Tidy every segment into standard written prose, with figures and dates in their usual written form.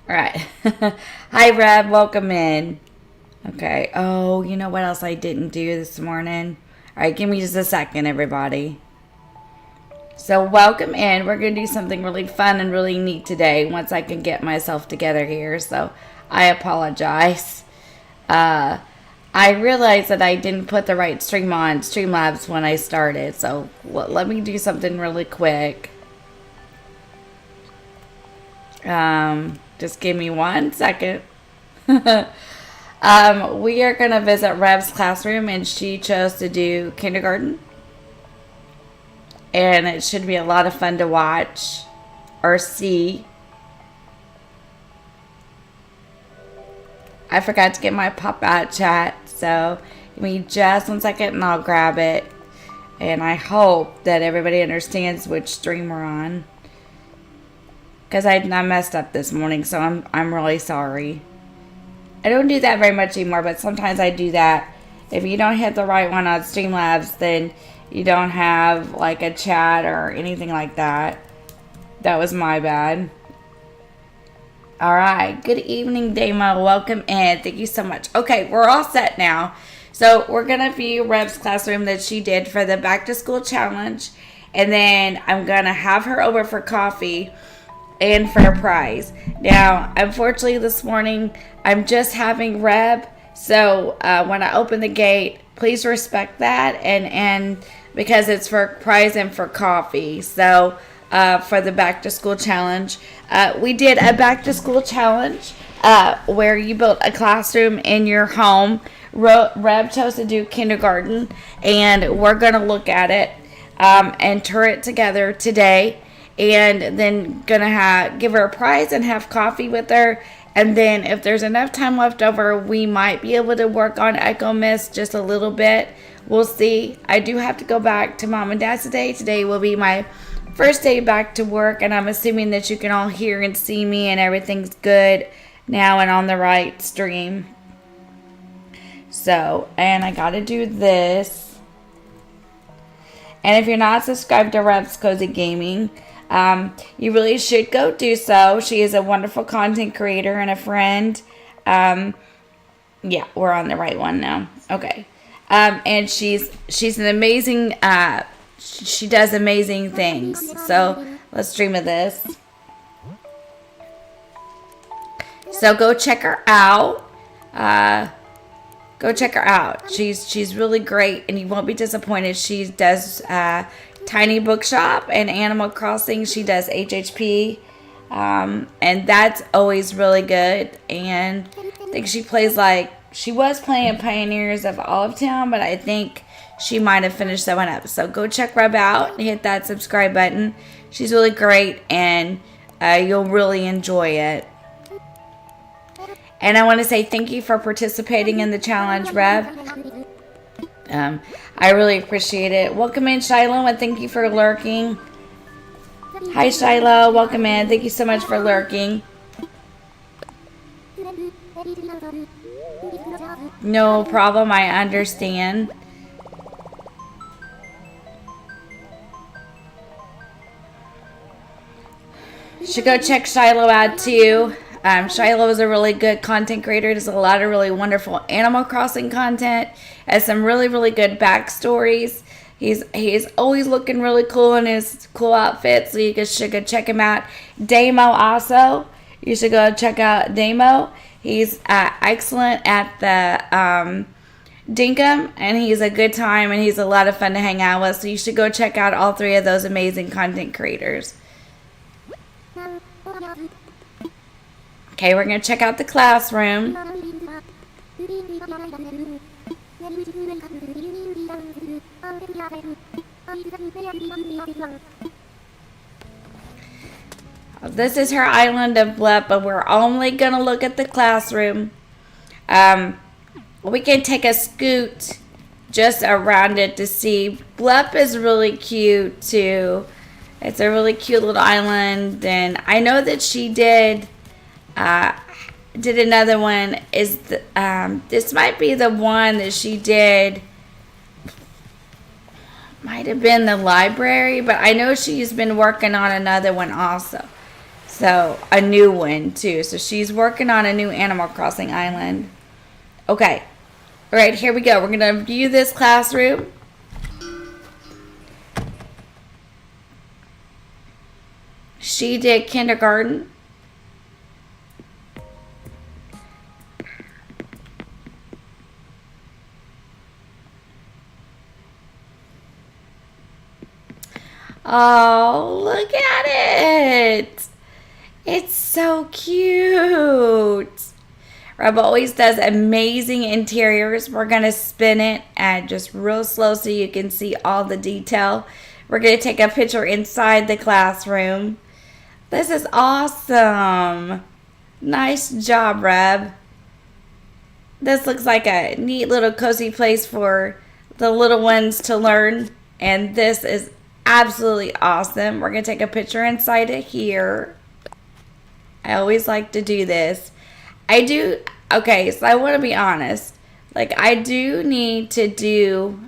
All right. Hi, Reb. Welcome in. Okay. Oh, you know what else I didn't do this morning? All right, give me just a second, everybody. So, welcome in. We're going to do something really fun and really neat today once I can get myself together here. So, I apologize. Uh, I realized that I didn't put the right stream on Streamlabs when I started. So, let me do something really quick. Just give me 1 second. We are going to visit Rebs Classroom, and she chose to do kindergarten. And it should be a lot of fun to watch or see. I forgot to get my pop-out chat, so give me just 1 second and I'll grab it. And I hope that everybody understands which stream we're on. Because I messed up this morning, so I'm really sorry. I don't do that very much anymore, but sometimes I do that. If you don't hit the right one on Streamlabs, then you don't have like a chat or anything like that. That was my bad. Alright, good evening, Damo. Welcome in. Thank you so much. Okay, we're all set now. So we're going to view Reb's classroom that she did for the back to school challenge. And then I'm going to have her over for coffee and for a prize. Now, unfortunately this morning, I'm just having Reb. So when I open the gate, please respect that. And because it's for prize and for coffee. So for the back to school challenge. We did a back to school challenge where you built a classroom in your home. Reb chose to do kindergarten, and we're going to look at it and tour it together today, and then going to give her a prize and have coffee with her. And then if there's enough time left over, we might be able to work on EchoMist just a little bit. We'll see. I do have to go back to Mom and Dad's today. Today will be my first day back to work, and I'm assuming that you can all hear and see me and everything's good now and on the right stream. So, and I gotta do this. And if you're not subscribed to Rebs Cozy Gaming, you really should go do so. She is a wonderful content creator and a friend. Yeah, we're on the right one now. Okay. And she's an amazing, she does amazing things. So let's stream of this. So go check her out. Go check her out. She's really great, and you won't be disappointed. She does Tiny Bookshop and Animal Crossing. She does HHP, and that's always really good. And I think she plays she was playing Pioneers of Olive Town, but I think she might have finished that one up. So go check Reb out and hit that subscribe button. She's really great, and you'll really enjoy it. And I want to say thank you for participating in the challenge, Reb. I really appreciate it. Welcome in, Shiloh, and thank you for lurking. Hi, Shiloh. Welcome in. Thank you so much for lurking. No problem. I understand. You should go check Shiloh out, too. Shiloh is a really good content creator. Does a lot of really wonderful Animal Crossing content. Has some really, really good backstories. He's always looking really cool in his cool outfits, so you should go check him out. Damo also. You should go check out Damo. He's excellent at the Dinkum, and he's a good time, and he's a lot of fun to hang out with. So you should go check out all three of those amazing content creators. Okay, we're going to check out the classroom. This is her island of Blep, but we're only going to look at the classroom. We can take a scoot just around it to see. Blep is really cute, too. It's a really cute little island, and I know that she did another one. This might be the one that she did. Might have been the library, but I know she's been working on another one also. So, a new one too. So, she's working on a new Animal Crossing island. Okay. All right, here we go. We're going to view this classroom. She did kindergarten. Oh, look at it. It's so cute. Rob always does amazing interiors. We're going to spin it and just real slow so you can see all the detail. We're going to take a picture inside the classroom. This is awesome. Nice job, Reb. This looks like a neat little cozy place for the little ones to learn. And this is absolutely awesome. We're going to take a picture inside it here. I always like to do this. Okay, so I want to be honest. Like, I do need to do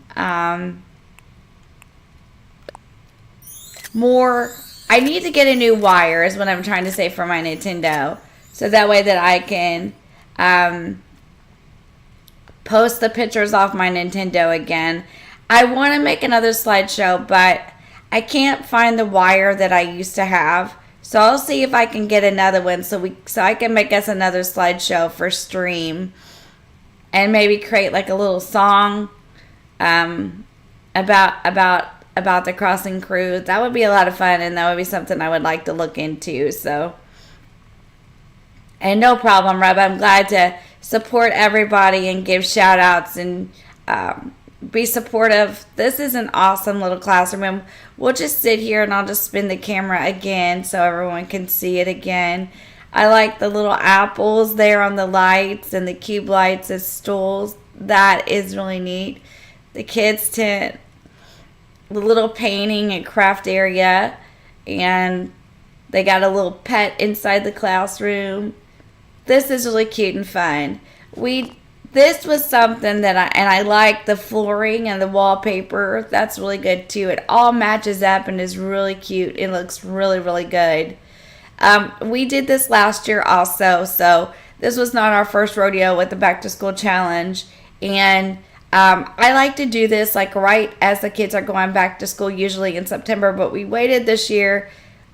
more. I need to get a new wire is what I'm trying to say for my Nintendo. So that way that I can post the pictures off my Nintendo again. I want to make another slideshow, but I can't find the wire that I used to have. So I'll see if I can get another one so I can make us another slideshow for stream. And maybe create like a little song about the Crossing crew. That would be a lot of fun, and that would be something I would like to look into. So, and no problem, Reb. I'm glad to support everybody and give shout outs and be supportive. This is an awesome little classroom. We'll just sit here and I'll just spin the camera again so everyone can see it again. I like the little apples there on the lights and the cube lights as stools. That is really neat. The kids' tent, the little painting and craft area, and they got a little pet inside the classroom. This is really cute and fun. This was something that I like the flooring and the wallpaper. That's really good too. It all matches up and is really cute. It looks really, really good. We did this last year also, so this was not our first rodeo with the back to school challenge. And I like to do this like right as the kids are going back to school, usually in September, but we waited this year,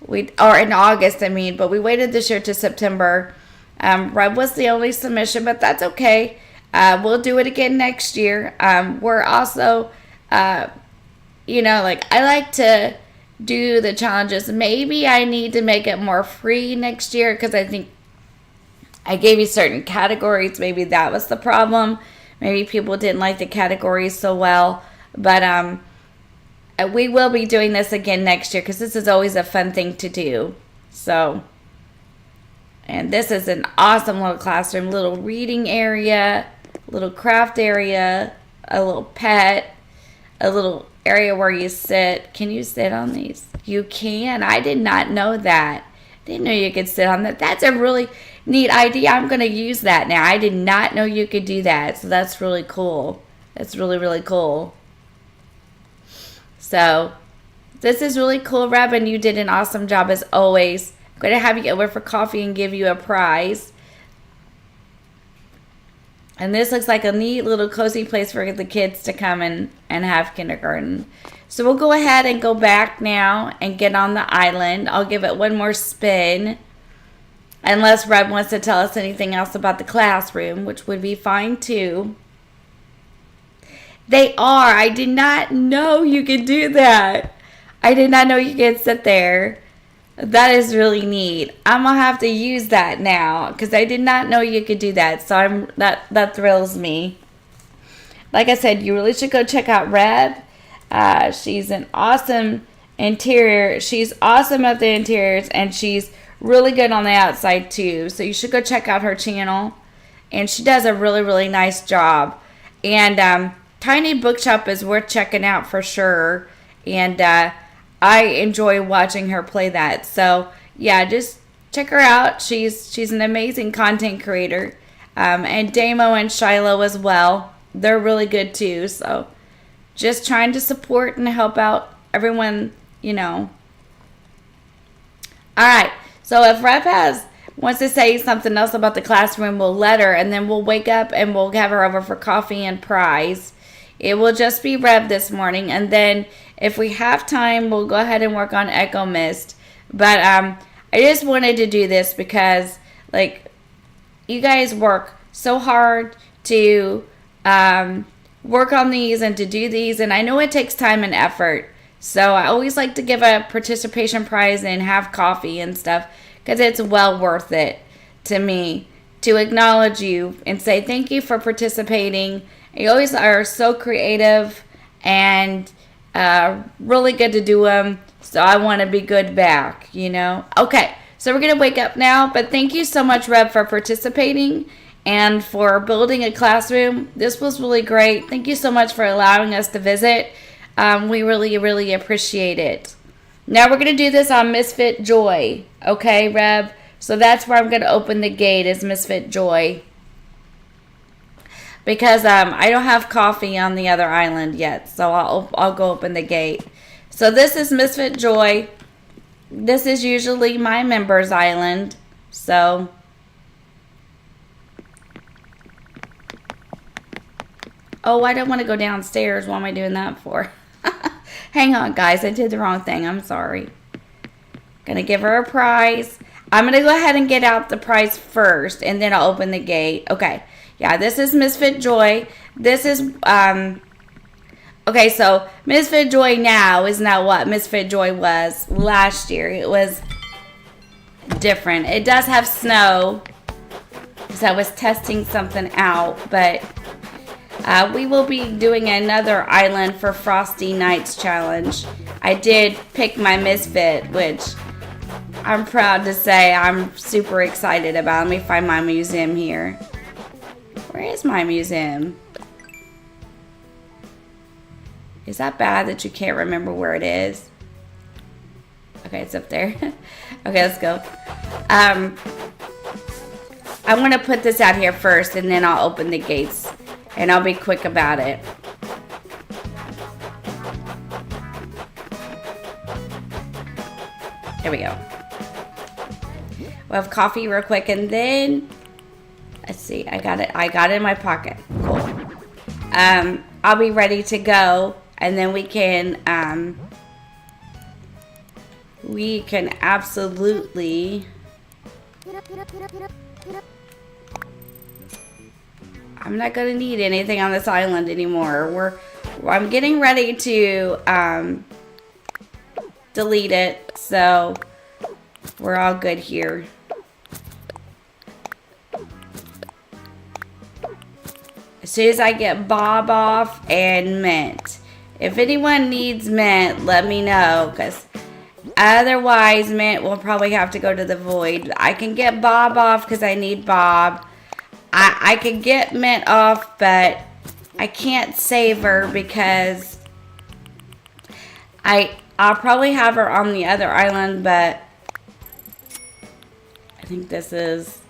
or in August, but we waited this year to September. Reb was the only submission, but that's okay. We'll do it again next year. We're also, I like to do the challenges. Maybe I need to make it more free next year because I think I gave you certain categories. Maybe that was the problem. Maybe people didn't like the categories so well. But we will be doing this again next year because this is always a fun thing to do. So, and this is an awesome little classroom, little reading area, little craft area, a little pet, a little area where you sit. Can you sit on these? You can. I did not know that. Didn't know you could sit on that. That's a really neat idea. I'm going to use that now. I did not know you could do that. So that's really cool. That's really, really cool. So this is really cool, Reb, and you did an awesome job as always. I'm going to have you over for coffee and give you a prize. And this looks like a neat little cozy place for the kids to come and have kindergarten. So we'll go ahead and go back now and get on the island. I'll give it one more spin. Unless Reb wants to tell us anything else about the classroom, which would be fine too. They are. I did not know you could do that. I did not know you could sit there. That is really neat. I'm gonna have to use that now because I did not know you could do that. So that thrills me. Like I said, you really should go check out Reb. She's an awesome interior. She's awesome at the interiors, and she's really good on the outside too. So you should go check out her channel, and she does a really, really nice job. And Tiny Bookshop is worth checking out for sure. And I enjoy watching her play that. So yeah, just check her out. She's an amazing content creator. And Damo and Shiloh as well. They're really good too. So just trying to support and help out everyone, All right. So if Reb wants to say something else about the classroom, we'll let her, and then we'll wake up and we'll have her over for coffee and prize. It will just be Reb this morning, and then if we have time, we'll go ahead and work on EchoMist. But I just wanted to do this because, like, you guys work so hard to work on these and to do these, and I know it takes time and effort. So I always like to give a participation prize and have coffee and stuff because it's well worth it to me to acknowledge you and say thank you for participating. You always are so creative and really good to do them. So I want to be good back, you know. Okay, so we're going to wake up now. But thank you so much, Reb, for participating and for building a classroom. This was really great. Thank you so much for allowing us to visit. We really, really appreciate it. Now we're going to do this on Misfit Joy. Okay, Reb? So that's where I'm going to open the gate is Misfit Joy. Because I don't have coffee on the other island yet. So I'll go open the gate. So this is Misfit Joy. This is usually my members' island. So oh, I don't want to go downstairs. What am I doing that for? Hang on, guys. I did the wrong thing. I'm sorry. Gonna give her a prize. I'm gonna go ahead and get out the prize first, and then I'll open the gate. Okay. Yeah, this is Misfit Joy. This is, okay, so Misfit Joy now is not what Misfit Joy was last year. It was different. It does have snow, because I was testing something out, but we will be doing another Island for Frosty Nights challenge. I did pick my Misfit, which I'm proud to say I'm super excited about. Let me find my museum here. Where is my museum? Is that bad that you can't remember where it is? Okay, it's up there. Okay, let's go. I want to put this out here first, and then I'll open the gates. And I'll be quick about it. There we go. We'll have coffee real quick, and then let's see. I got it in my pocket. Cool. I'll be ready to go, and then we can absolutely. I'm not going to need anything on this island anymore. I'm getting ready to delete it, so we're all good here. As soon as I get Bob off and Mint. If anyone needs Mint, let me know, because otherwise Mint will probably have to go to the void. I can get Bob off because I need Bob. I could get Mint off, but I can't save her because I'll probably have her on the other island, but I think this is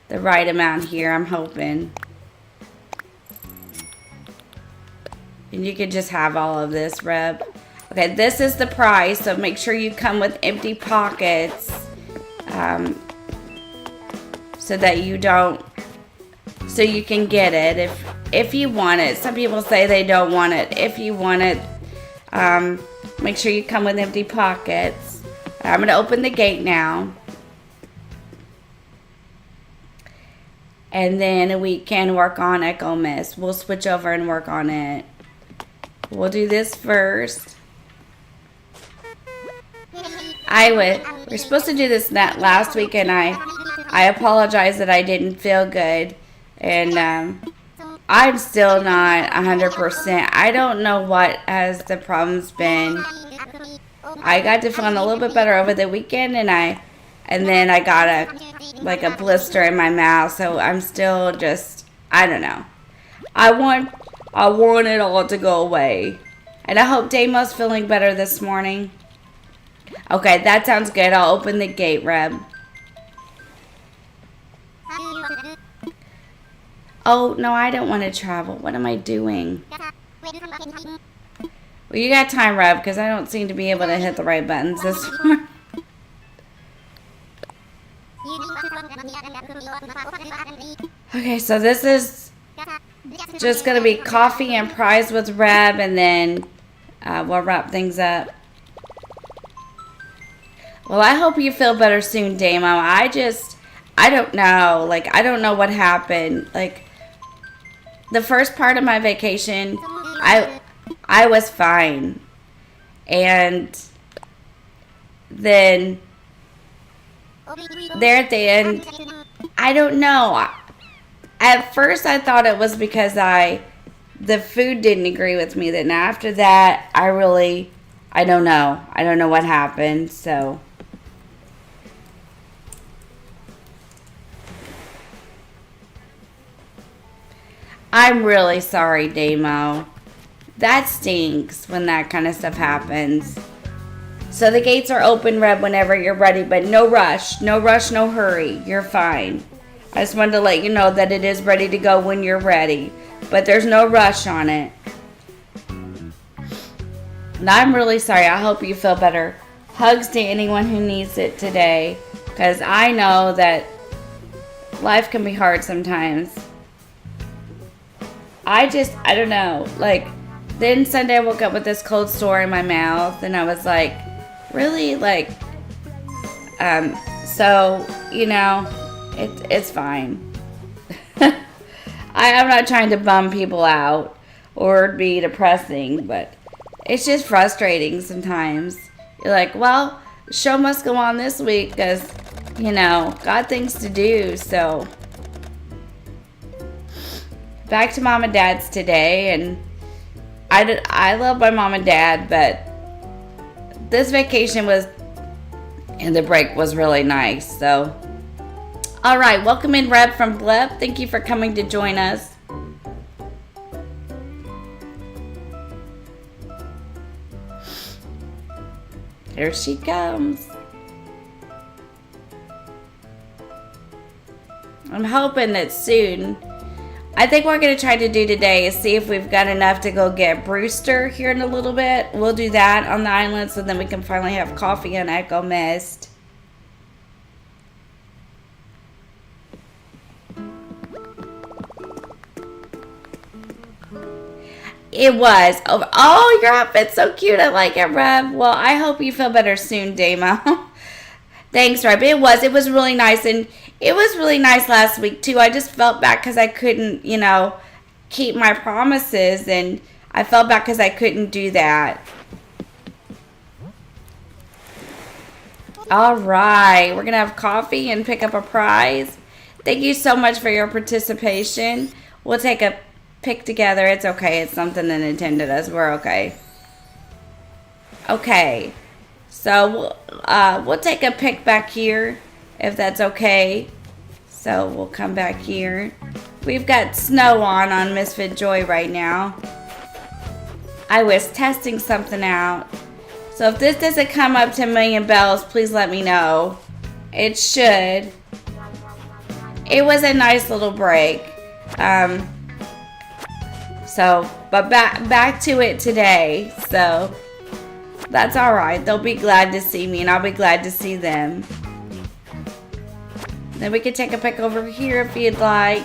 the right amount here, I'm hoping. And you could just have all of this, Reb. Okay, this is the price, so make sure you come with empty pockets so that you don't. So you can get it if you want it. Some people say they don't want it. If you want it, make sure you come with empty pockets. I'm going to open the gate now. And then we can work on EchoMist. We'll switch over and work on it. We'll do this first. We're supposed to do this last week, and I apologize that I didn't feel good. And I'm still not 100%. I don't know what has the problems been. I got to feeling a little bit better over the weekend, and then I got a blister in my mouth. So I'm still just, I don't know. I want it all to go away. And I hope Damo's feeling better this morning. Okay, that sounds good. I'll open the gate, Reb. Oh, no, I don't want to travel. What am I doing? Well, you got time, Reb, because I don't seem to be able to hit the right buttons this morning. Okay, so this is just going to be coffee and fries with Reb, and then we'll wrap things up. Well, I hope you feel better soon, Damo. I don't know. Like, I don't know what happened. Like, the first part of my vacation, I was fine. And then there at the end, I don't know. At first I thought it was because the food didn't agree with me. Then after that, I don't know. I don't know what happened, so. I'm really sorry, Damo. That stinks when that kind of stuff happens. So the gates are open, Reb, whenever you're ready, but no rush. No rush, no hurry. You're fine. I just wanted to let you know that it is ready to go when you're ready. But there's no rush on it. And I'm really sorry. I hope you feel better. Hugs to anyone who needs it today. Because I know that life can be hard sometimes. I don't know. Like, then Sunday I woke up with this cold sore in my mouth. And I was like, really? Like, so, you know, it's fine. I'm not trying to bum people out or be depressing, but it's just frustrating sometimes. You're like, well, the show must go on this week because, you know, got things to do, so. Back to Mom and Dad's today, and I love my mom and dad, but this vacation and the break was really nice, so. All right, welcome in Reb from Blep. Thank you for coming to join us. Here she comes. I'm hoping that soon. I think what we're going to try to do today is see if we've got enough to go get Brewster here in a little bit. We'll do that on the island so then we can finally have coffee and EchoMist. It was. Oh, your outfit's so cute. I like it, Reb. Well, I hope you feel better soon, Damo. Thanks, Reb. It was really nice. And it was really nice last week, too. I just felt bad because I couldn't, you know, keep my promises. And I felt bad because I couldn't do that. All right. We're going to have coffee and pick up a prize. Thank you so much for your participation. We'll take a pick together. It's okay. It's something that Nintendo does. We're okay. Okay. So we'll take a pick back here if that's okay. So we'll come back here. We've got snow on Misfit Joy right now. I was testing something out. So if this doesn't come up to a million bells, please let me know. It should. It was a nice little break. But back to it today. So that's all right. They'll be glad to see me, and I'll be glad to see them. Then we can take a pic over here if you'd like.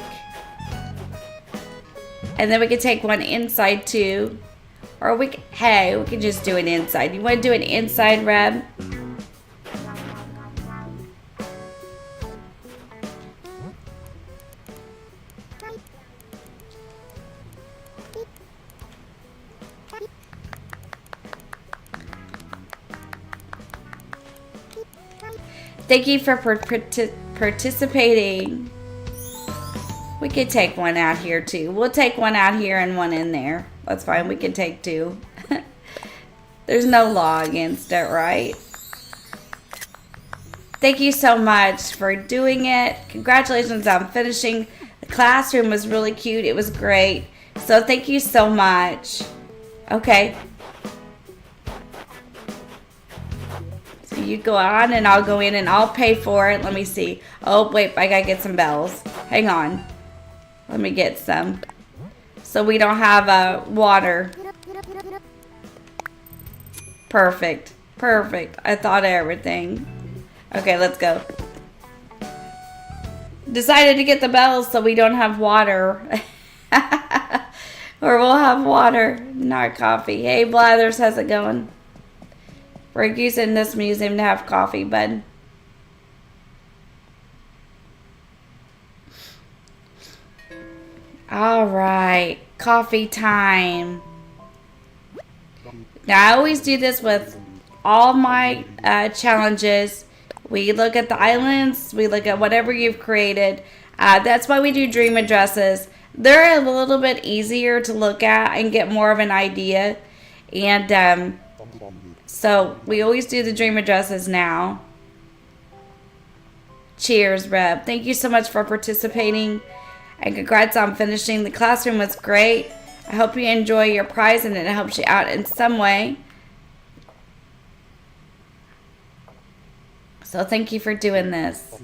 And then we can take one inside too. Or we can just do it inside. You want to do it inside, Reb? Thank you for participating. We could take one out here too. We'll take one out here and one in there. That's fine. We can take two. There's no law against it, right? Thank you so much for doing it. Congratulations on finishing. The classroom was really cute. It was great. So thank you so much. Okay. You go on and I'll go in and I'll pay for it. Let me see. Oh, wait, I gotta get some bells. Hang on. Let me get some. So we don't have water. Perfect. Perfect. I thought of everything. Okay, let's go. decided to get the bells so we don't have water. Or we'll have water, not coffee. Hey, Blathers, how's it going? We're using this museum to have coffee, bud. All right, coffee time. Now, I always do this with all my challenges. We look at the islands. We look at whatever you've created. That's why we do dream addresses. They're a little bit easier to look at and get more of an idea. And so we always do the dream addresses now. Cheers, Reb. Thank you so much for participating. And congrats on finishing. The classroom was great. I hope you enjoy your prize and it helps you out in some way. So thank you for doing this.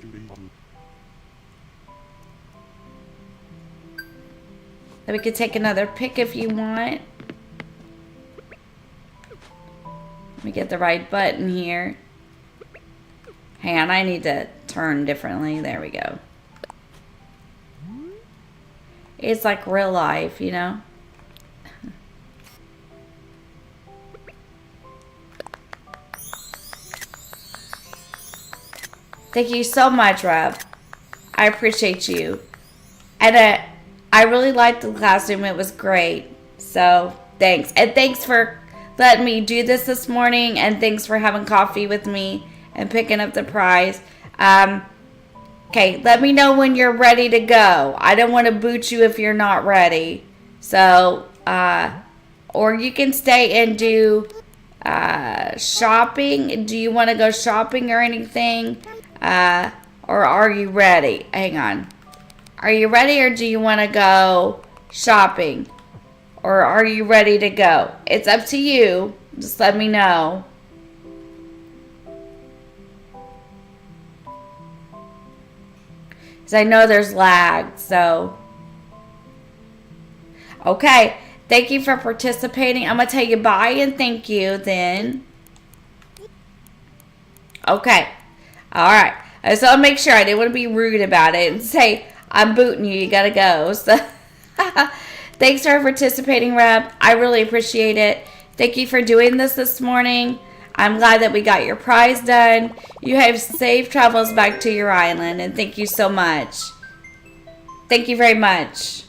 Then we could take another pick if you want. Let me get the right button here. Hang on, I need to turn differently. There we go. It's like real life, you know? Thank you so much, Reb. I appreciate you. And I really liked the classroom. It was great. So, thanks. And thanks for letting me do this morning. And thanks for having coffee with me and picking up the prize. Okay, let me know when you're ready to go. I don't want to boot you if you're not ready. So, or you can stay and do shopping. Do you want to go shopping or anything? Or are you ready? Hang on. Are you ready or do you want to go shopping? Or are you ready to go? It's up to you. Just let me know. Because I know there's lag, so. Okay. Thank you for participating. I'm going to tell you bye and thank you then. Okay. All right. So I'll make sure I didn't want to be rude about it and say, I'm booting you. You got to go. So thanks for participating, Reb. I really appreciate it. Thank you for doing this morning. I'm glad that we got your prize done. You have safe travels back to your island, and thank you so much. Thank you very much.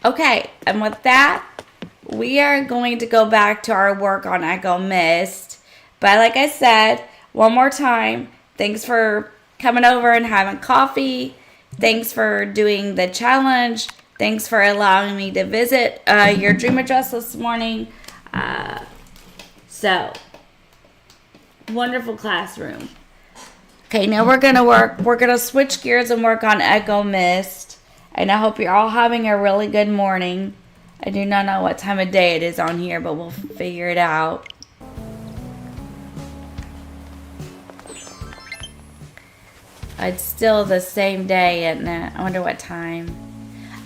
Okay, and with that, we are going to go back to our work on EchoMist. But like I said, one more time, thanks for coming over and having coffee. Thanks for doing the challenge. Thanks for allowing me to visit your dream address this morning. So, wonderful classroom. Okay, now we're going to switch gears and work on EchoMist. And I hope you're all having a really good morning. I do not know what time of day it is on here, but we'll figure it out. It's still the same day, isn't it? I wonder what time.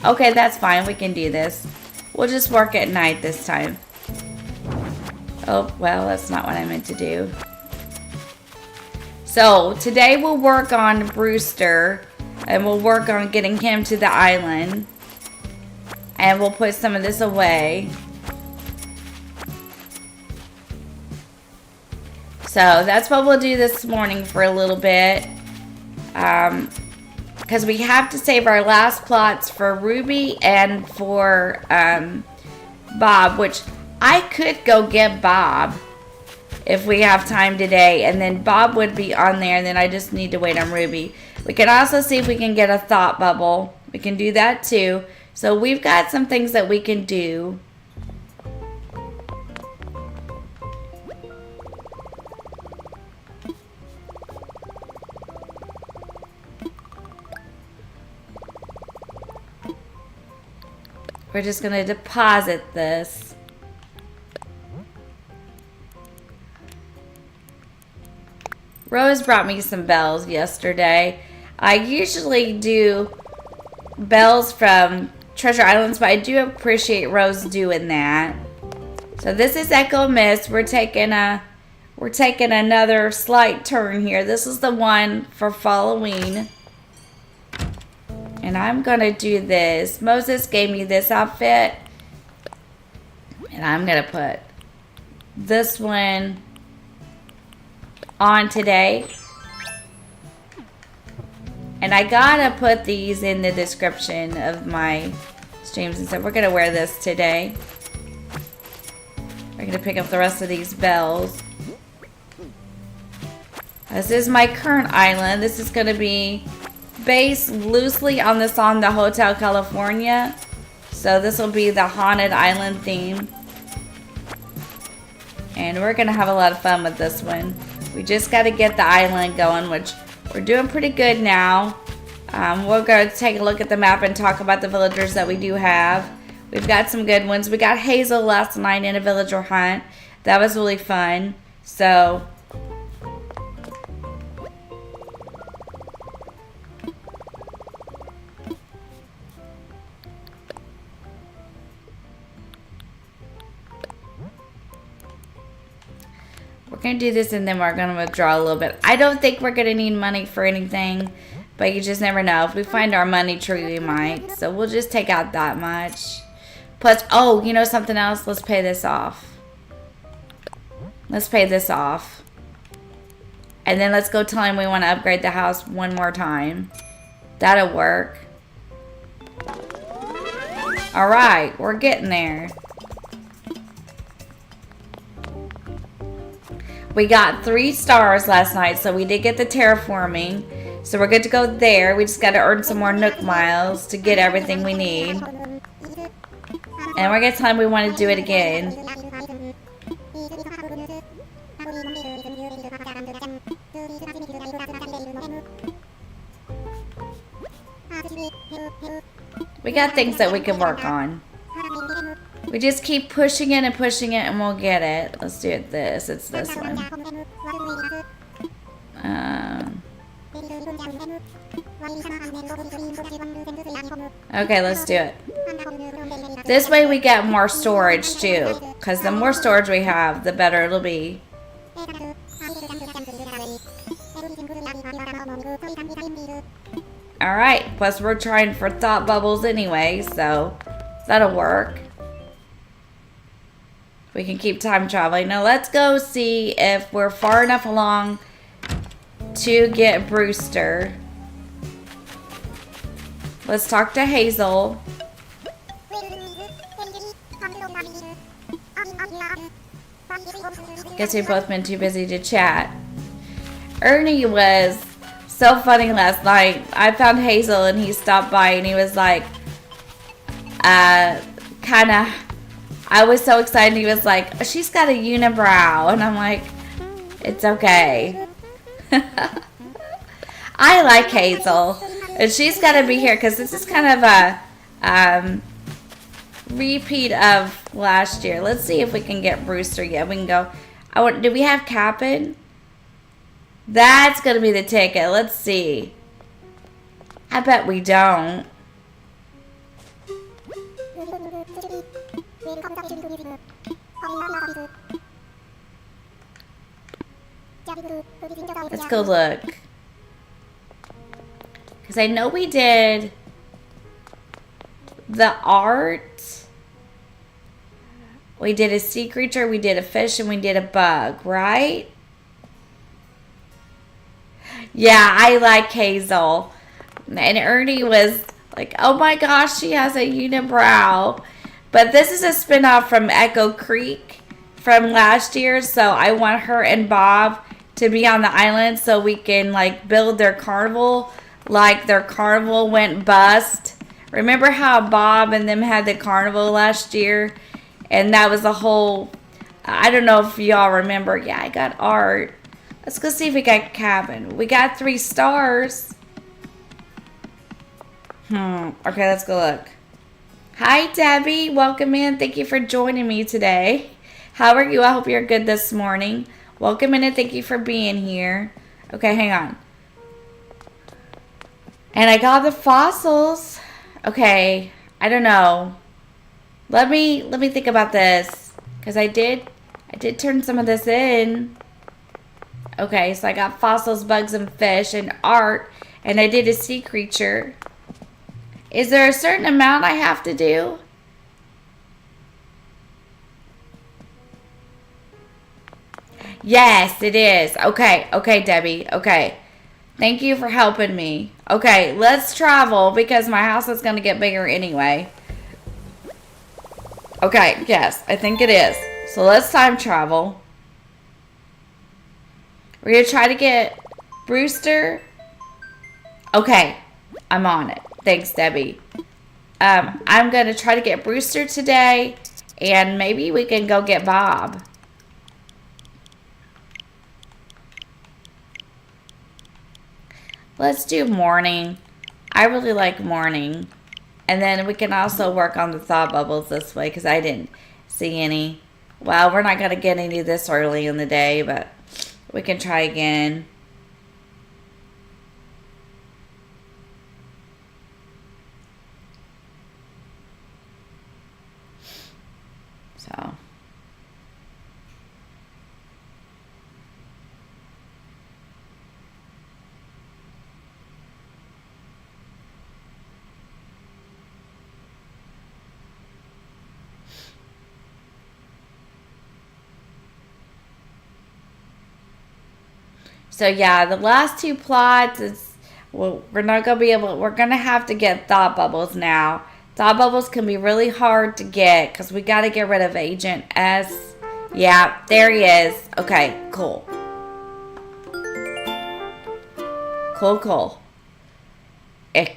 Okay, that's fine. We can do this. We'll just work at night this time. Oh, well, that's not what I meant to do. So, today we'll work on Brewster. And we'll work on getting him to the island. And we'll put some of this away. So that's what we'll do this morning for a little bit. Because we have to save our last plots for Ruby and for Bob. Which I could go get Bob if we have time today. And then Bob would be on there. And then I just need to wait on Ruby. We can also see if we can get a thought bubble. We can do that too. So we've got some things that we can do. We're just going to deposit this. Rose brought me some bells yesterday. I usually do bells from Treasure Islands, but I do appreciate Rose doing that. So this is EchoMist. We're taking another slight turn here. This is the one for Halloween. And I'm gonna do this. Moses gave me this outfit. And I'm gonna put this one on today. And I gotta put these in the description of my streams and stuff. We're gonna wear this today. We're gonna pick up the rest of these bells. This is my current island. This is gonna be based loosely on the song The Hotel California. So this will be the haunted island theme. And we're gonna have a lot of fun with this one. We just gotta get the island going, which we're doing pretty good now. We're going to take a look at the map and talk about the villagers that we do have. We've got some good ones. We got Hazel last night in a villager hunt. That was really fun. So we're going to do this and then we're going to withdraw a little bit. I don't think we're going to need money for anything, but you just never know. If we find our money tree, we might. So we'll just take out that much. Plus, oh, you know something else? Let's pay this off. Let's pay this off. And then let's go tell him we want to upgrade the house one more time. That'll work. Alright, we're getting there. We got 3 stars last night, so we did get the terraforming. So we're good to go there. We just got to earn some more Nook miles to get everything we need. And we're going to tell him we want to do it again. We got things that we can work on. We just keep pushing it and we'll get it. Let's do it this. It's this one. Okay, let's do it. This way we get more storage too. Because the more storage we have, the better it'll be. Alright, plus we're trying for thought bubbles anyway, so that'll work. We can keep time traveling. Now let's go see if we're far enough along to get Brewster. Let's talk to Hazel. Guess we've both been too busy to chat. Ernie was so funny last night. I found Hazel and he stopped by and he was like, I was so excited. He was like, she's got a unibrow. And I'm like, it's okay. I like Hazel. And she's got to be here because this is kind of a repeat of last year. Let's see if we can get Brewster yet. We can go. Do we have Cap'n? That's going to be the ticket. Let's see. I bet we don't. Let's go look. Because I know we did the art. We did a sea creature, we did a fish, and we did a bug, right? Yeah, I like Hazel. And Ernie was like, oh my gosh, she has a unibrow. But this is a spinoff from Echo Creek from last year. So I want her and Bob to be on the island so we can like build their carnival. Like their carnival went bust. Remember how Bob and them had the carnival last year? And that was a whole, I don't know if y'all remember. Yeah, I got art. Let's go see if we got cabin. We got 3 stars. Okay, let's go look. Hi, Debbie. Welcome in. Thank you for joining me today. How are you? I hope you're good this morning. Welcome in and thank you for being here. Okay, hang on. And I got the fossils. Okay, I don't know. Let me think about this, because I did turn some of this in. Okay, so I got fossils, bugs, and fish, and art, and I did a sea creature. Is there a certain amount I have to do? Yes, it is. Okay, Debbie. Okay. Thank you for helping me. Okay, let's travel because my house is going to get bigger anyway. Okay, yes, I think it is. So let's time travel. We're going to try to get Brewster. Okay, I'm on it. Thanks, Debbie. I'm going to try to get Brewster today, and maybe we can go get Bob. Let's do morning. I really like morning. And then we can also work on the thought bubbles this way because I didn't see any. Well, we're not going to get any this early in the day, but we can try again. So. So yeah, the last two plots is, well, we're not gonna be able. We're gonna have to get thought bubbles now. Thought bubbles can be really hard to get because we got to get rid of Agent S. Yeah, there he is. Okay, cool. Cool. I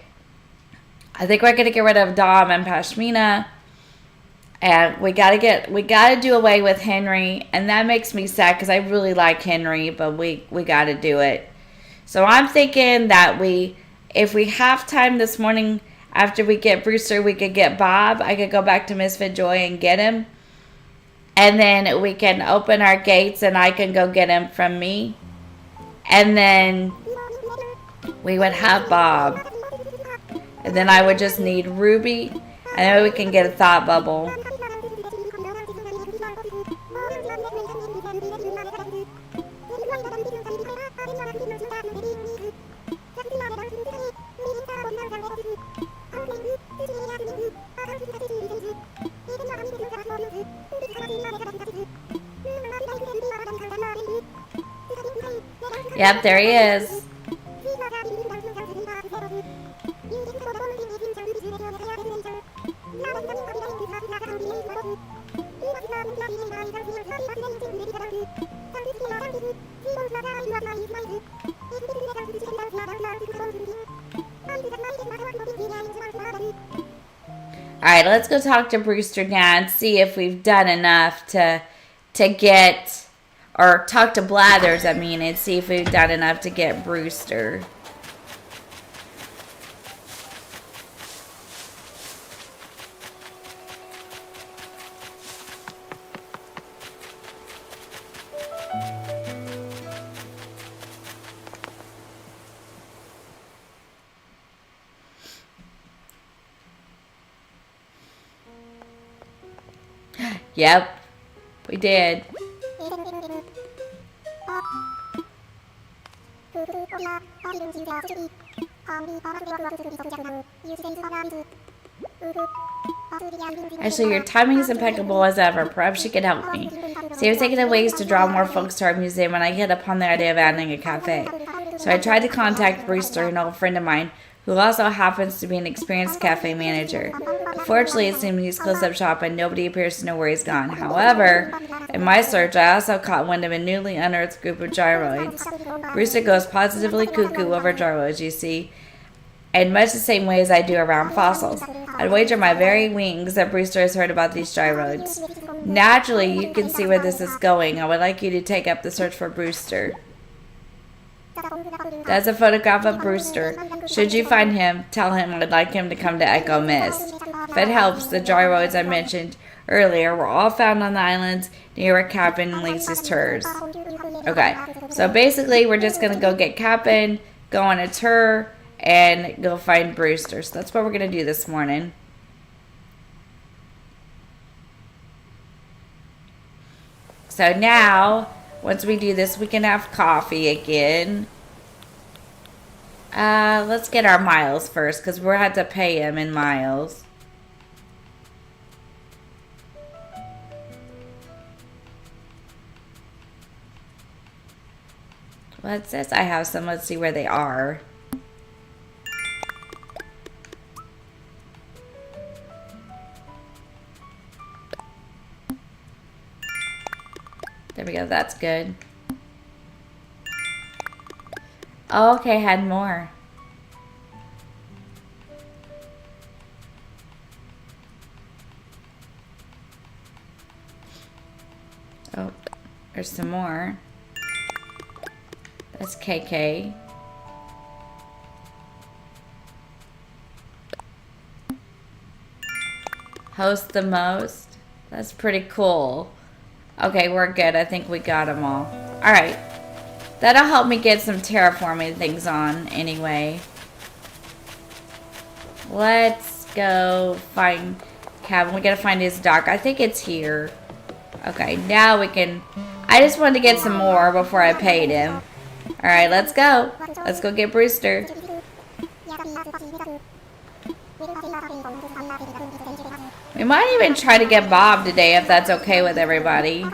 think we're gonna get rid of Dom and Pashmina. And we gotta do away with Henry, and that makes me sad because I really like Henry, but we gotta do it. So I'm thinking that if we have time this morning after we get Brewster, we could get Bob. I could go back to Misfit Joy and get him, and then we can open our gates, and I can go get him from me, and then we would have Bob, and then I would just need Ruby, and then we can get a thought bubble. Yep, there he is. Alright, let's go talk to Brewster now and see if we've done enough to get, or talk to Blathers, I mean, and see if we've done enough to get Brewster. Yep, we did. Actually, your timing is impeccable as ever. Perhaps you could help me. So you're thinking of ways to draw more folks to our museum when I hit upon the idea of adding a cafe. So I tried to contact Brewster, an old friend of mine, who also happens to be an experienced cafe manager. Unfortunately, it seems he's closed up shop and nobody appears to know where he's gone. However, in my search, I also caught wind of a newly unearthed group of gyroids. Brewster goes positively cuckoo over gyroids, you see, in much the same way as I do around fossils. I'd wager my very wings that Brewster has heard about these gyroids. Naturally, you can see where this is going. I would like you to take up the search for Brewster. That's a photograph of Brewster. Should you find him, tell him I'd like him to come to EchoMist. If it helps, the gyroids I mentioned earlier were all found on the islands near where Captain leaves his tours. Okay, so basically we're just going to go get Captain, go on a tour, and go find Brewster. So that's what we're going to do this morning. So now, once we do this, we can have coffee again. Let's get our miles first, because we'll have to pay him in miles. What's this? I have some. Let's see where they are. There we go. That's good. Oh, okay, had more. Oh, there's some more. That's KK. Host the most. That's pretty cool. Okay, we're good. I think we got them all. Alright. That'll help me get some terraforming things on anyway. Let's go find Calvin. We gotta find his dock. I think it's here. Okay, now we can... I just wanted to get some more before I paid him. Alright, let's go. Let's go get Brewster. We might even try to get Bob today if that's okay with everybody.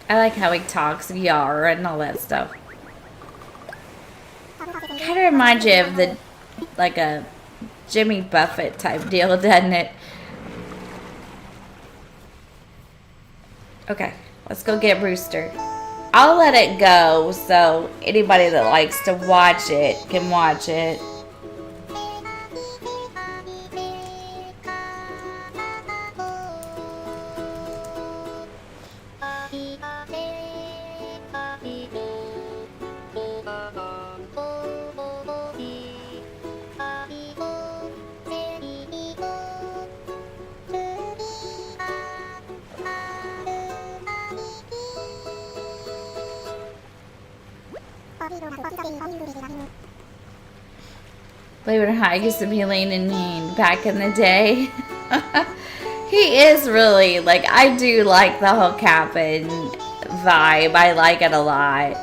I like how he talks, yar, and all that stuff. Kind of reminds you of the, like a Jimmy Buffett type deal, doesn't it? Okay, let's go get Brewster. I'll let it go so anybody that likes to watch it can watch it. Believe it or not, I used to be lean and mean back in the day. He is really, like, I do like the whole Captain vibe. I like it a lot.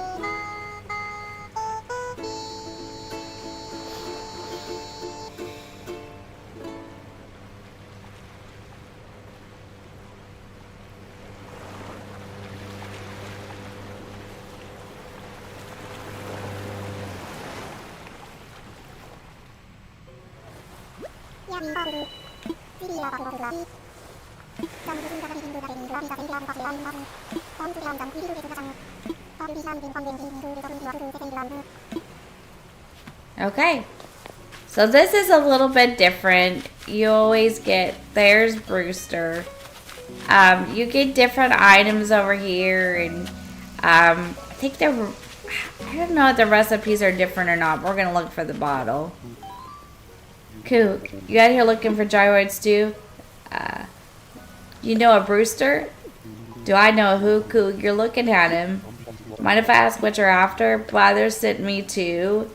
Okay, so this is a little bit different. You always get, there's Brewster. You get different items over here, and I think I don't know if the recipes are different or not, but we're gonna look for the bottle. Cool. You out here looking for gyroids too? You know a Brewster? Do I know who? Cool. You're looking at him. Mind if I ask what you're after? Blather sent me to.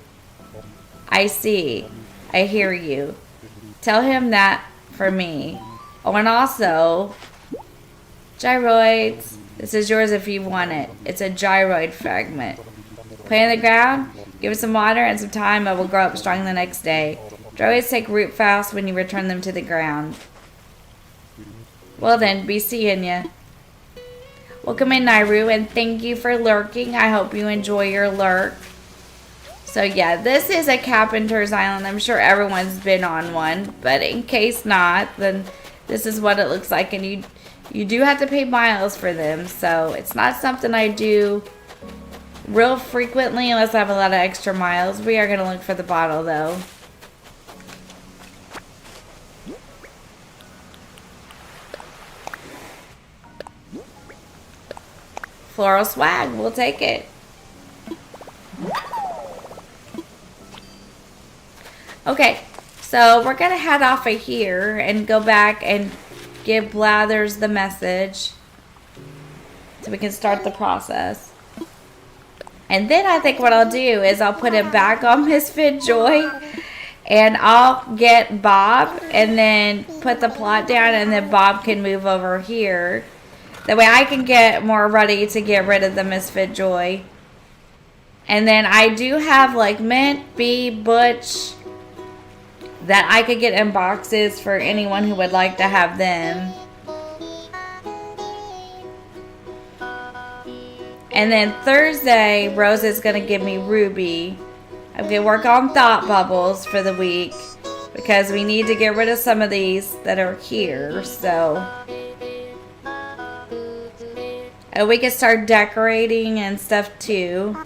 I see. I hear you. Tell him that for me. Oh, and also, gyroids. This is yours if you want it. It's a gyroid fragment. Put it in the ground, give it some water and some time, it will grow up strong the next day. Gyroids take root fast when you return them to the ground. Well then, be seeing ya. Welcome in, Nairu, and thank you for lurking. I hope you enjoy your lurk. So yeah, this is a Carpenter's Island. I'm sure everyone's been on one, but in case not, then this is what it looks like. And you do have to pay miles for them, so it's not something I do real frequently unless I have a lot of extra miles. We are going to look for the bottle, though. Floral swag, we'll take it. Okay, so we're gonna head off of here and go back and give Blathers the message so we can start the process. And then I think what I'll do is I'll put it back on Misfit Joy, and I'll get Bob and then put the plot down, and then Bob can move over here. That way I can get more ready to get rid of the Misfit Joy. And then I do have like Mint, Bee, Butch that I could get in boxes for anyone who would like to have them. And then Thursday, Rose is going to give me Ruby. I'm going to work on Thought Bubbles for the week because we need to get rid of some of these that are here. So, and we can start decorating and stuff too.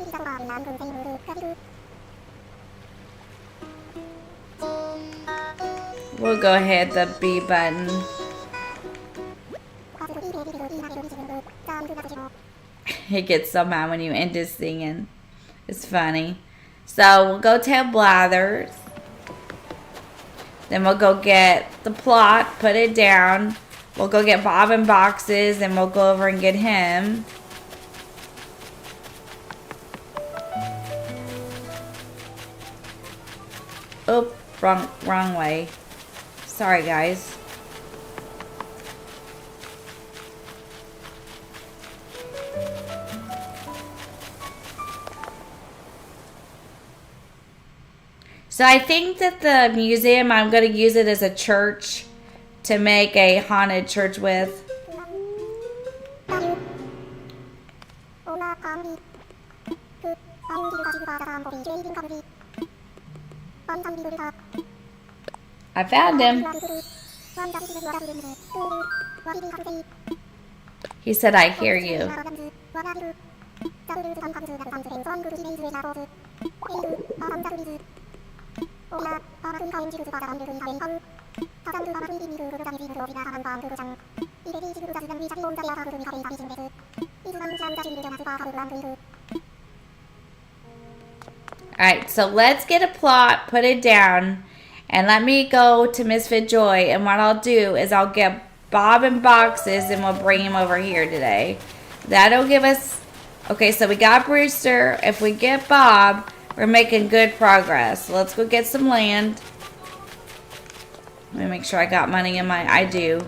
We'll go ahead the B button. He gets so mad when you end his singing. It's funny. So we'll go tell Blathers. Then we'll go get the plot, put it down. We'll go get Bob in boxes, and we'll go over and get him. Oh, wrong way. Sorry, guys. So I think that the museum, I'm going to use it as a church to make a haunted church with. I found him. He said, I hear you. Alright, so let's get a plot, put it down, and let me go to Misfit Joy, and what I'll do is I'll get Bob in boxes and we'll bring him over here today. That'll give us... Okay, so we got Brewster. If we get Bob, we're making good progress. So let's go get some land. Let me make sure I got money in my... I do.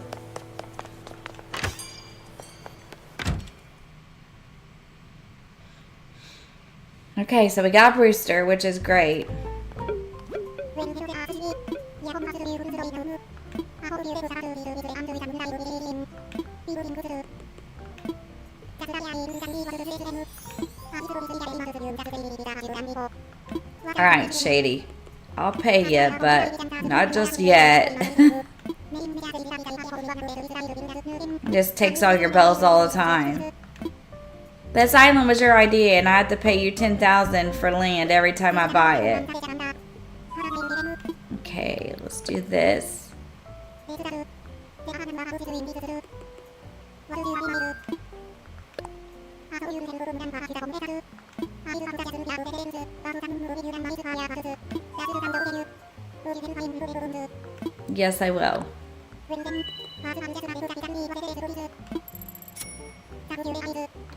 Okay, so we got Brewster, which is great. Alright, Shady. I'll pay you, but not just yet. Just takes all your bells all the time. This island was your idea, and I have to pay you $10,000 for land every time I buy it. Okay, let's do this. Yes, I will.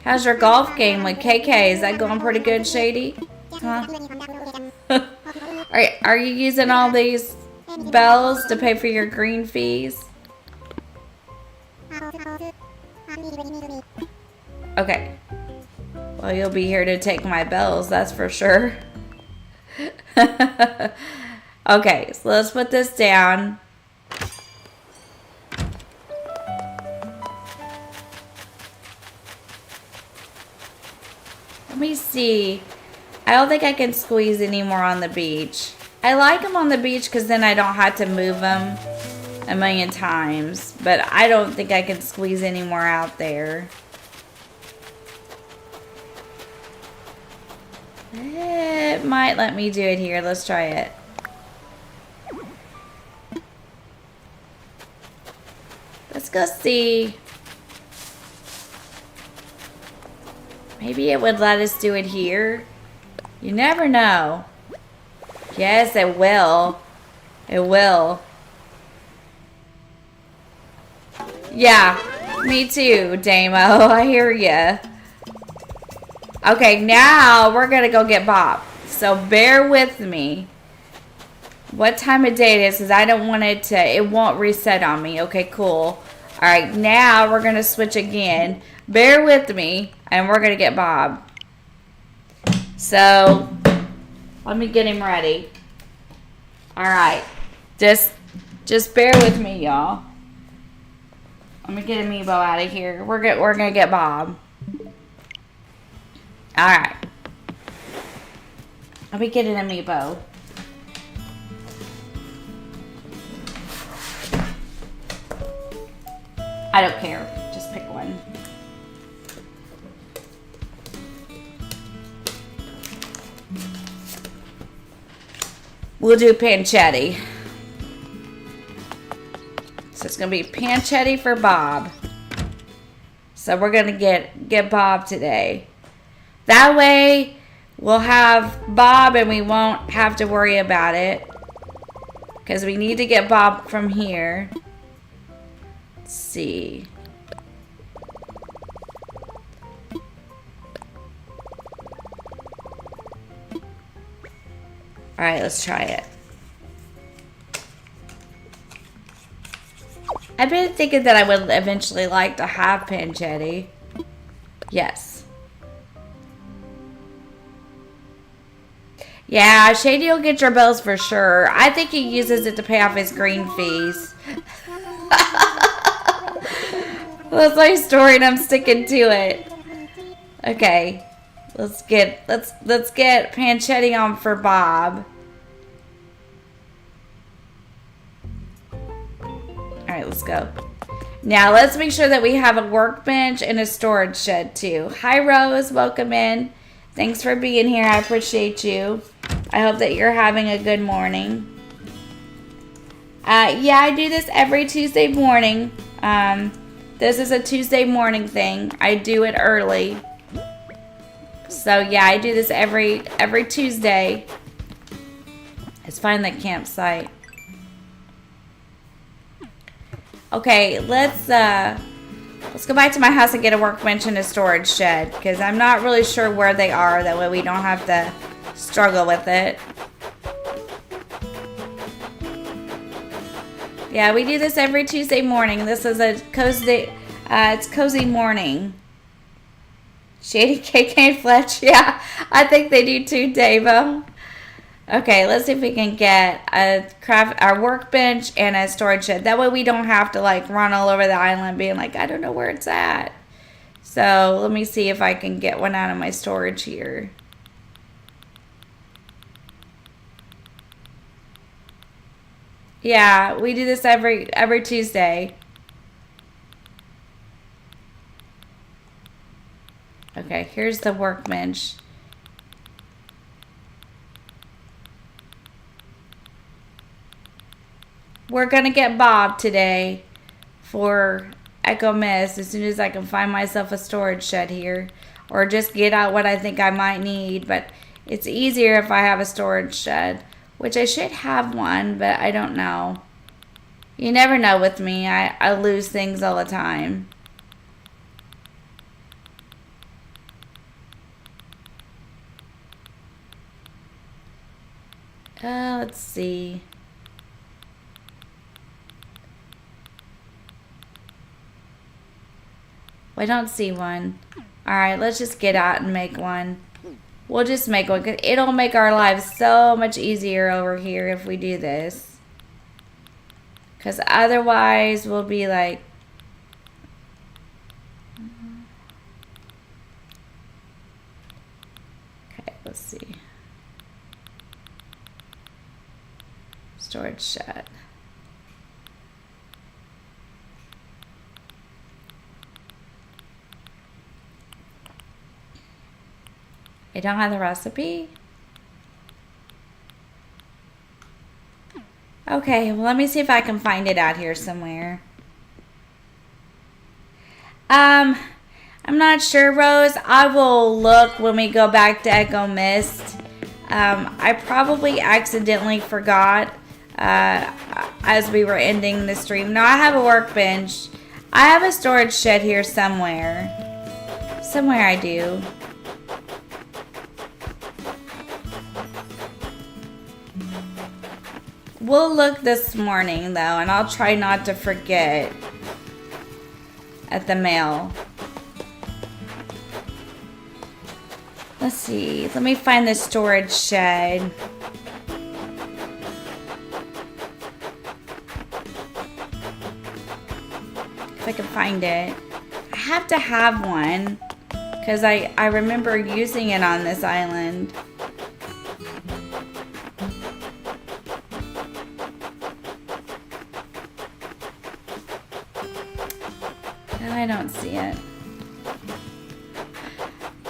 How's your golf game with KK? Is that going pretty good, Shady? Huh? Are you using all these bells to pay for your green fees? Okay. Well, you'll be here to take my bells, that's for sure. Okay, so let's put this down. Let me see. I don't think I can squeeze anymore on the beach. I like them on the beach because then I don't have to move them a million times. But I don't think I can squeeze any more out there. It might let me do it here. Let's try it. Let's go see. Maybe it would let us do it here. You never know. Yes, it will. It will. Yeah, me too, Damo. I hear ya. Okay, now we're gonna go get Bob. So bear with me. What time of day it is, because I don't want it to, it won't reset on me. Okay, cool. Alright, now we're gonna switch again. Bear with me, and we're gonna get Bob. So, let me get him ready. Alright. Just bear with me, y'all. Let me get Amiibo out of here. We're gonna get Bob. Alright. Let me get an Amiibo. I don't care. Just pick one. We'll do pancetta. So it's gonna be pancetta for Bob. So we're gonna get Bob today. That way we'll have Bob and we won't have to worry about it. Because we need to get Bob from here. Let's see. Alright, let's try it. I've been thinking that I would eventually like to have pancetta. Yes. Yeah, Shady will get your bills for sure. I think he uses it to pay off his green fees. That's my story and I'm sticking to it. Okay. Let's get pancetta on for Bob. Alright, let's go. Now let's make sure that we have a workbench and a storage shed too. Hi Rose, welcome in. Thanks for being here. I appreciate you. I hope that you're having a good morning. Yeah, I do this every Tuesday morning. This is a Tuesday morning thing. I do it early. So yeah, I do this every Tuesday. Let's find the campsite. Okay, let's go back to my house and get a workbench and a storage shed because I'm not really sure where they are. That way we don't have to struggle with it. Yeah, we do this every Tuesday morning. This is a cozy, it's cozy morning. Shady KK and Fletch, yeah, I think they do too, Davo. Okay, let's see if we can get our workbench and a storage shed. That way we don't have to like run all over the island being like, I don't know where it's at. So let me see if I can get one out of my storage here. Yeah, we do this every Tuesday. Okay, here's the workbench. We're gonna get Bob today for EchoMist as soon as I can find myself a storage shed here. Or just get out what I think I might need. But it's easier if I have a storage shed. Which I should have one, but I don't know. You never know with me. I lose things all the time. Let's see. Well, I don't see one. Alright, let's just get out and make one. We'll just make one, because it'll make our lives so much easier over here if we do this. Because otherwise, we'll be like... Okay, let's see. Storage shed. I don't have the recipe. Okay, well, let me see if I can find it out here somewhere. I'm not sure, Rose. I will look when we go back to EchoMist. I probably accidentally forgot as we were ending the stream. Now I have a workbench. I have a storage shed here somewhere. Somewhere I do. We'll look this morning though, and I'll try not to forget at the mail. Let's see. Let me find the storage shed. If I can find it. I have to have one because I remember using it on this island. I don't see it.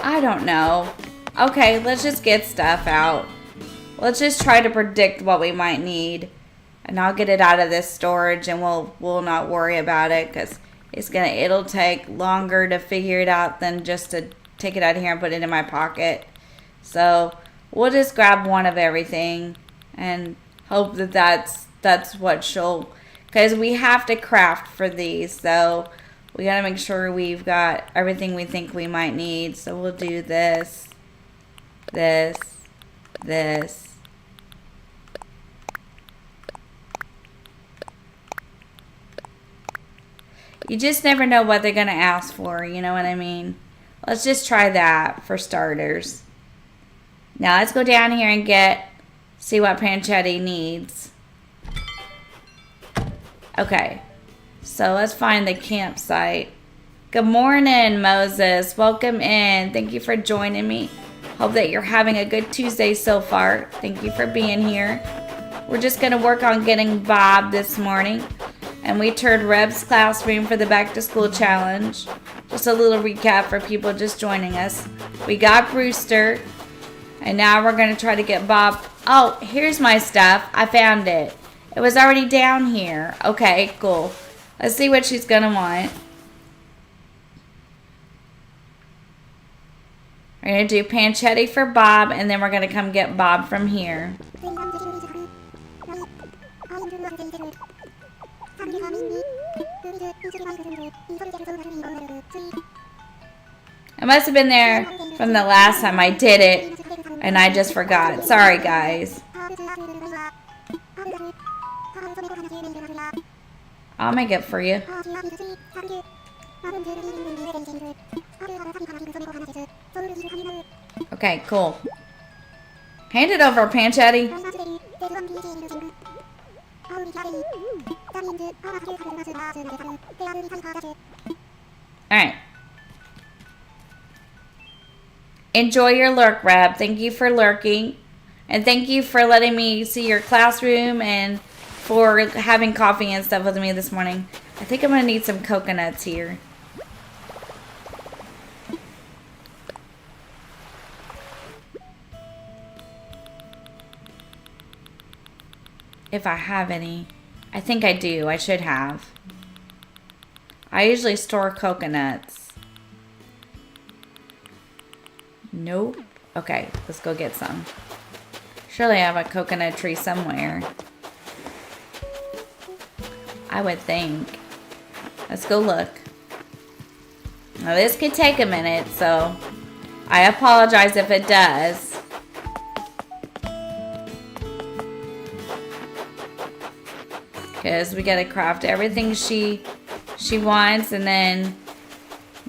I don't know. Okay, let's just get stuff out. Let's just try to predict what we might need. And I'll get it out of this storage and we'll not worry about it because it'll take longer to figure it out than just to take it out of here and put it in my pocket. So we'll just grab one of everything and hope that that's what she'll, because we have to craft for these, so we gotta make sure we've got everything we think we might need. So we'll do this, this. You just never know what they're gonna ask for, you know what I mean? Let's just try that for starters. Now let's go down here and see what Panchetti needs. Okay. So let's find the campsite. Good morning, Moses. Welcome in. Thank you for joining me. Hope that you're having a good Tuesday so far. Thank you for being here. We're just going to work on getting Bob this morning. And we turned Rebs Classroom for the Back to School Challenge. Just a little recap for people just joining us. We got Brewster. And now we're going to try to get Bob. Oh, here's my stuff. I found it. It was already down here. Okay, cool. Let's see what she's gonna want. We're gonna do Panchetti for Bob, and then we're gonna come get Bob from here. I must have been there from the last time I did it, and I just forgot. Sorry, guys. I'll make it for you. Okay, cool. Hand it over, Panchetti. Alright. Enjoy your lurk, Reb. Thank you for lurking. And thank you for letting me see your classroom and for having coffee and stuff with me this morning. I think I'm going to need some coconuts here. If I have any. I think I do. I should have. I usually store coconuts. Nope. Okay, let's go get some. Surely I have a coconut tree somewhere. I would think. Let's go look. Now this could take a minute, so I apologize if it does. Because we gotta craft everything she wants and then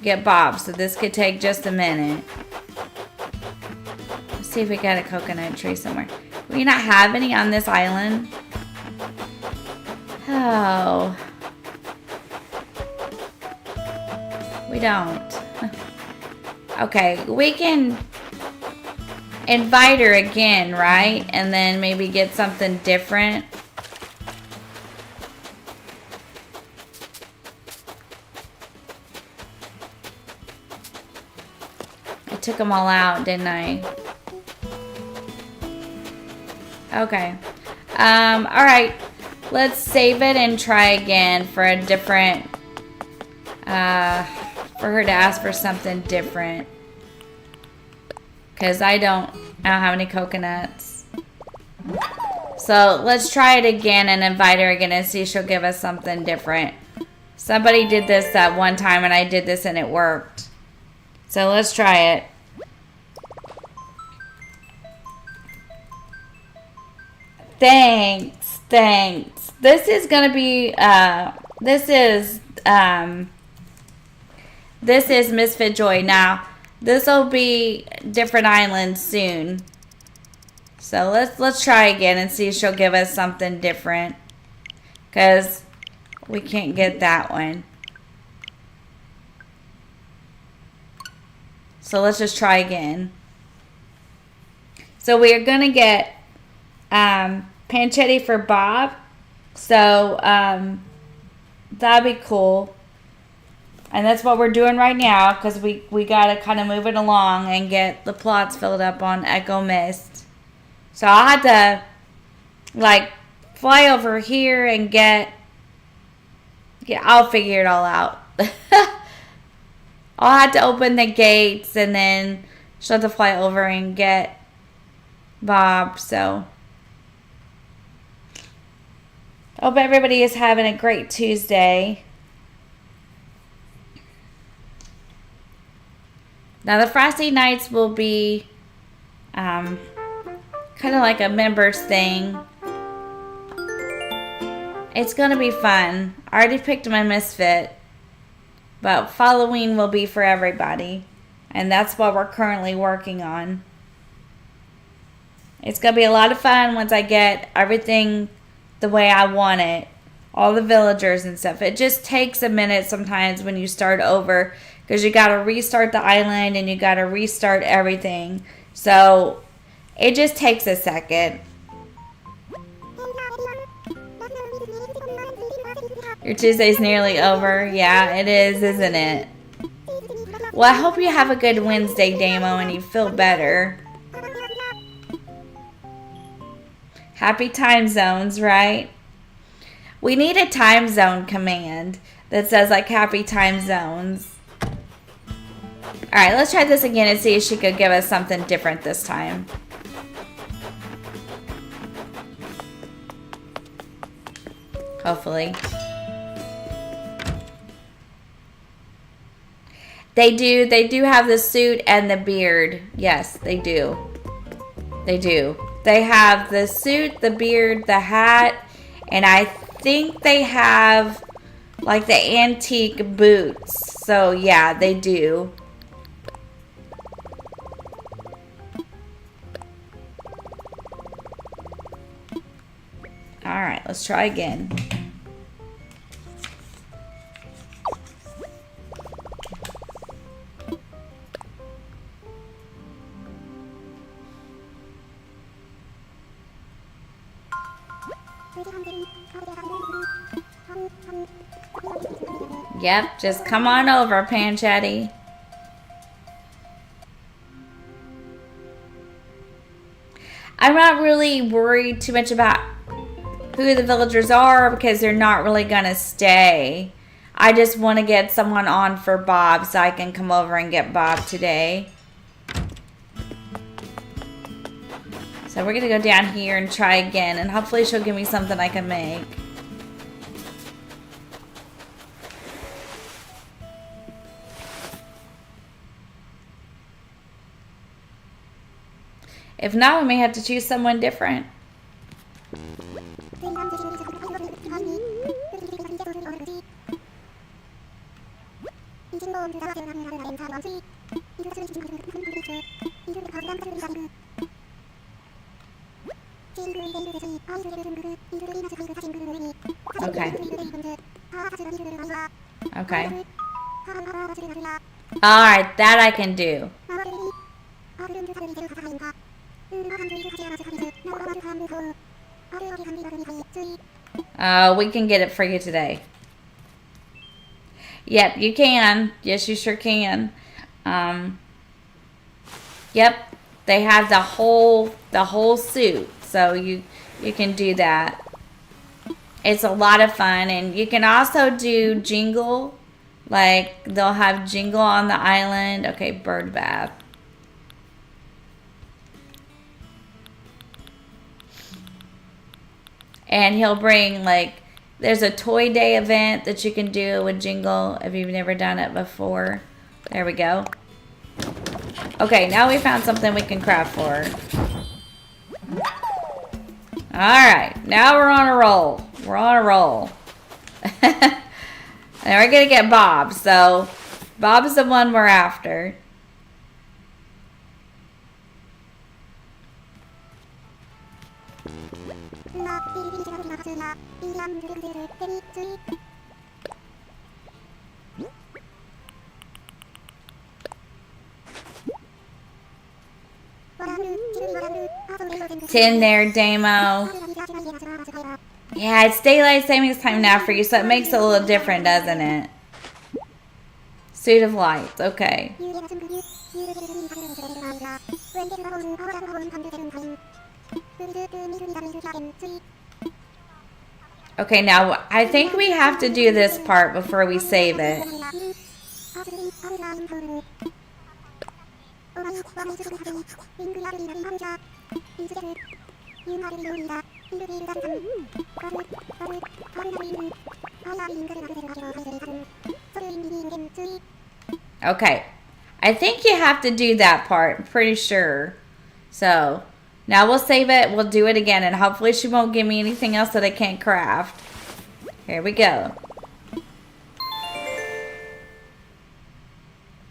get Bob. So this could take just a minute. Let's see if we got a coconut tree somewhere. We not have any on this island. Oh. We don't. Okay, we can invite her again, right? And then maybe get something different. I took them all out, didn't I? Okay. Alright. Let's save it and try again for a different, for her to ask for something different. Because I don't I don't have any coconuts. So let's try it again and invite her again and see if she'll give us something different. Somebody did this that one time and I did this and it worked. So let's try it. Thanks. This is gonna be this is Misfit Joy. Now this will be different islands soon. So let's try again and see if she'll give us something different. Cause we can't get that one. So let's just try again. So we are gonna get pancetta for Bob. So that'd be cool. And that's what we're doing right now because we gotta kind of move it along and get the plots filled up on EchoMist. So I'll have to like fly over here and I'll figure it all out. I'll have to open the gates and then she'll have to fly over and get Bob. So I hope everybody is having a great Tuesday. Now the Frosty Nights will be kind of like a members thing. It's going to be fun. I already picked my misfit. But Halloween will be for everybody. And that's what we're currently working on. It's going to be a lot of fun once I get everything the way I want it. All the villagers and stuff. It just takes a minute sometimes when you start over. Because you got to restart the island and you got to restart everything. So it just takes a second. Your Tuesday's nearly over. Yeah, it is, isn't it? Well, I hope you have a good Wednesday, Damo, and you feel better. Happy time zones, right? We need a time zone command that says, like, happy time zones. Alright, let's try this again and see if she could give us something different this time. Hopefully. They do have the suit and the beard. Yes, they do. They do. They have the suit, the beard, the hat, and I think they have like the antique boots. So yeah, they do. Alright, let's try again. Yep, just come on over, Panchetty. I'm not really worried too much about who the villagers are because they're not really gonna stay. I just want to get someone on for Bob so I can come over and get Bob today. So we're gonna go down here and try again, and hopefully she'll give me something I can make. If not, we may have to choose someone different. Okay. Okay. Alright, that I can do. We can get it for you today. Yep, you can. Yes, you sure can. Yep, they have the whole suit, so you can do that. It's a lot of fun, and you can also do jingle. Like they'll have jingle on the island. Okay, bird bath. And he'll bring, like, there's a toy day event that you can do with Jingle if you've never done it before. There we go. Okay, now we found something we can craft for her. Alright, now we're on a roll. We're on a roll. And we're going to get Bob. So, Bob is the one we're after. Tin there, Damo. Yeah, it's daylight savings time now for you, so it makes it a little different, doesn't it? Suit of lights, okay. Okay, now I think we have to do this part before we save it. Okay, I think you have to do that part, I'm pretty sure. So, now we'll save it, we'll do it again, and hopefully she won't give me anything else that I can't craft. Here we go.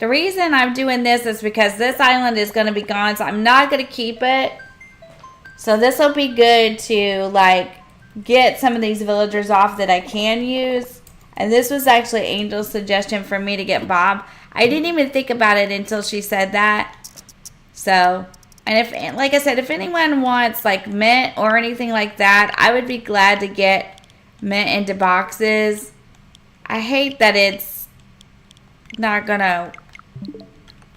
The reason I'm doing this is because this island is going to be gone, so I'm not going to keep it. So this will be good to, like, get some of these villagers off that I can use. And this was actually Angel's suggestion for me to get Bob. I didn't even think about it until she said that. So, and if, like I said, if anyone wants, like, mint or anything like that, I would be glad to get mint into boxes. I hate that it's not gonna,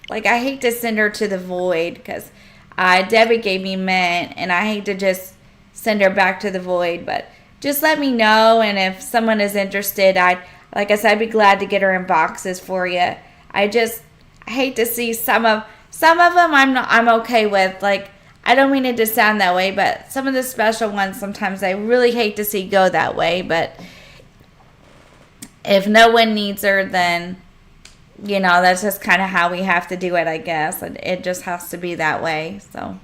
like, I hate to send her to the void because Debbie gave me mint and I hate to just send her back to the void, but just let me know, and if someone is interested, like I said, I'd be glad to get her in boxes for you. I hate to see some of them I'm okay with. Like, I don't mean it to sound that way, but some of the special ones sometimes I really hate to see go that way. But if no one needs her, then, you know, that's just kind of how we have to do it, I guess. It just has to be that way, so.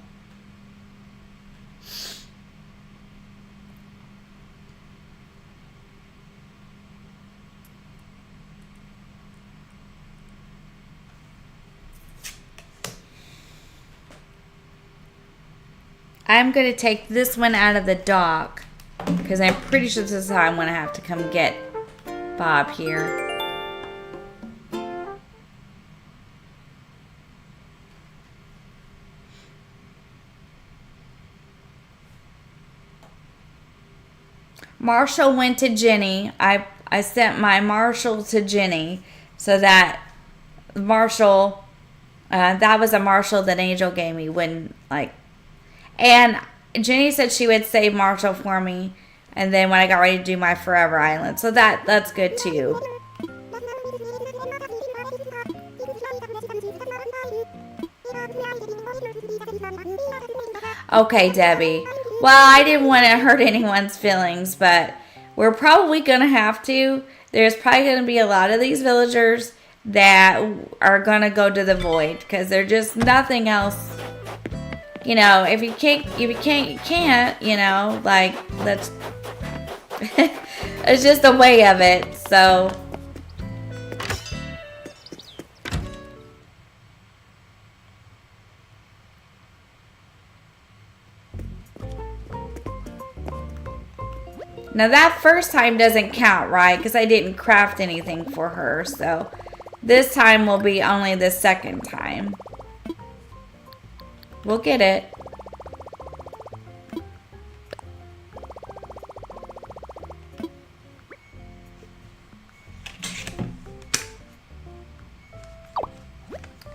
I'm going to take this one out of the dock because I'm pretty sure this is how I'm going to have to come get Bob here. Marshall went to Jenny. I sent my Marshall to Jenny so that Marshall, that was a Marshall that Angel gave me when, like, and Jenny said she would save Marshall for me, and then when I got ready to do my Forever Island. So that's good too. Okay, Debbie. Well, I didn't want to hurt anyone's feelings, but we're probably going to have to. There's probably going to be a lot of these villagers that are going to go to the void because there's just nothing else. You know, if you can't, you can't, you know, like, that's, it's just a way of it, so. Now that first time doesn't count, right? Because I didn't craft anything for her, so this time will be only the second time. We'll get it.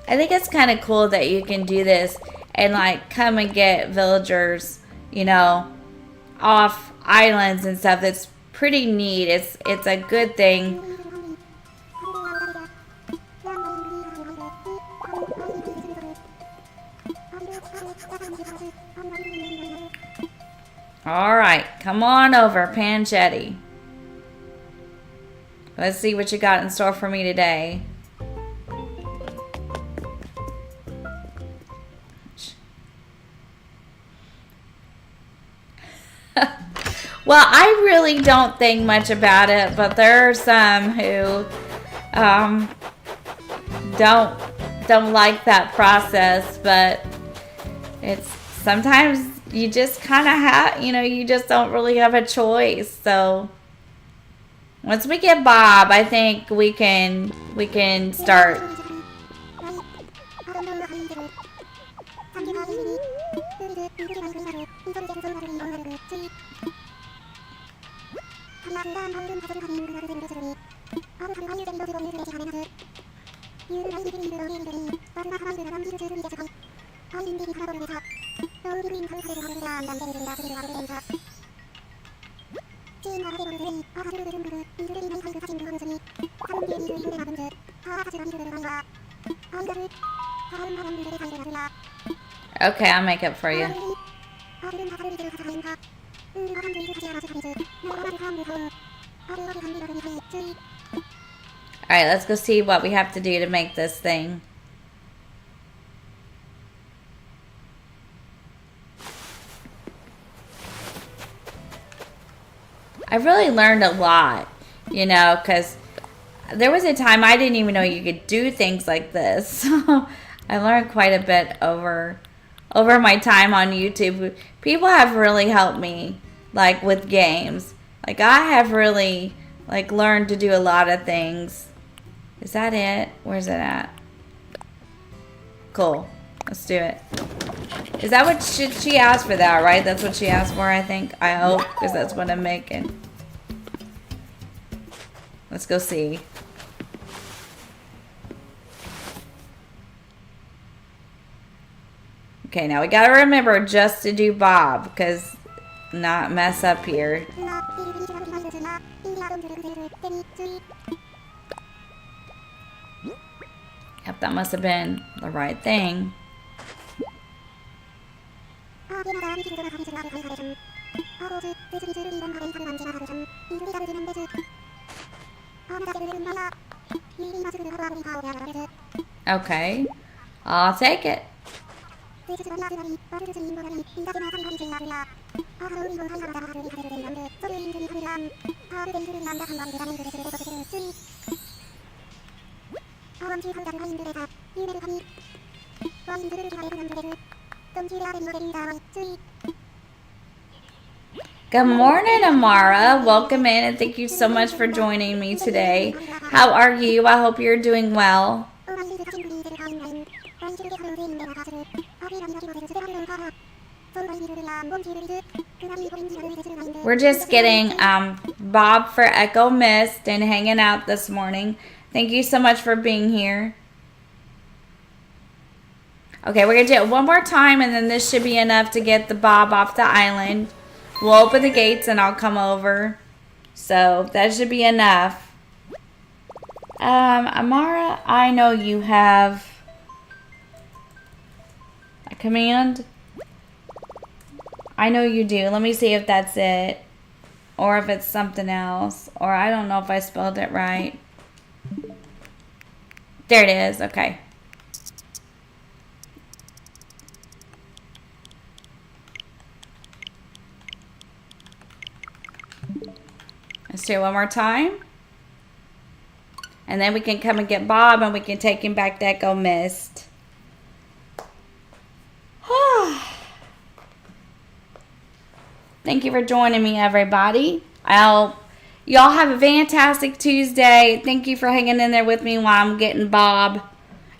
I think it's kind of cool that you can do this and, like, come and get villagers, you know, off islands and stuff. That's pretty neat. It's a good thing. All right, come on over, Panchetti. Let's see what you got in store for me today. Well, I really don't think much about it, but there are some who don't like that process. But it's sometimes you just kind of have, you just don't really have a choice. So once we get Bob, I think we can start. Okay, I'll make it for you. Alright, let's go see what we have to do to make this thing. I really learned a lot, because there was a time I didn't even know you could do things like this. I learned quite a bit over my time on YouTube. People have really helped me, like, with games. Like, I have really, like, learned to do a lot of things. Is that it? Where's it at? Cool. Let's do it. Is that what she asked for that, right? That's what she asked for, I think. I hope, because that's what I'm making. Let's go see. Okay, now we gotta remember just to do Bob, because not mess up here. Yep, that must have been the right thing. Okay, I'll take it. Good morning, Amara. Welcome in, and thank you so much for joining me today. How are you? I hope you're doing well. We're just getting Bob for EchoMist and hanging out this morning. Thank you so much for being here. Okay, we're going to do it one more time, and then this should be enough to get the Bob off the island. We'll open the gates, and I'll come over. So, that should be enough. Amara, I know you have a command. I know you do. Let me see if that's it. Or if it's something else. Or I don't know if I spelled it right. There it is. Okay. Let's do it one more time. And then we can come and get Bob and we can take him back to EchoMist. Thank you for joining me, everybody. Y'all have a fantastic Tuesday. Thank you for hanging in there with me while I'm getting Bob.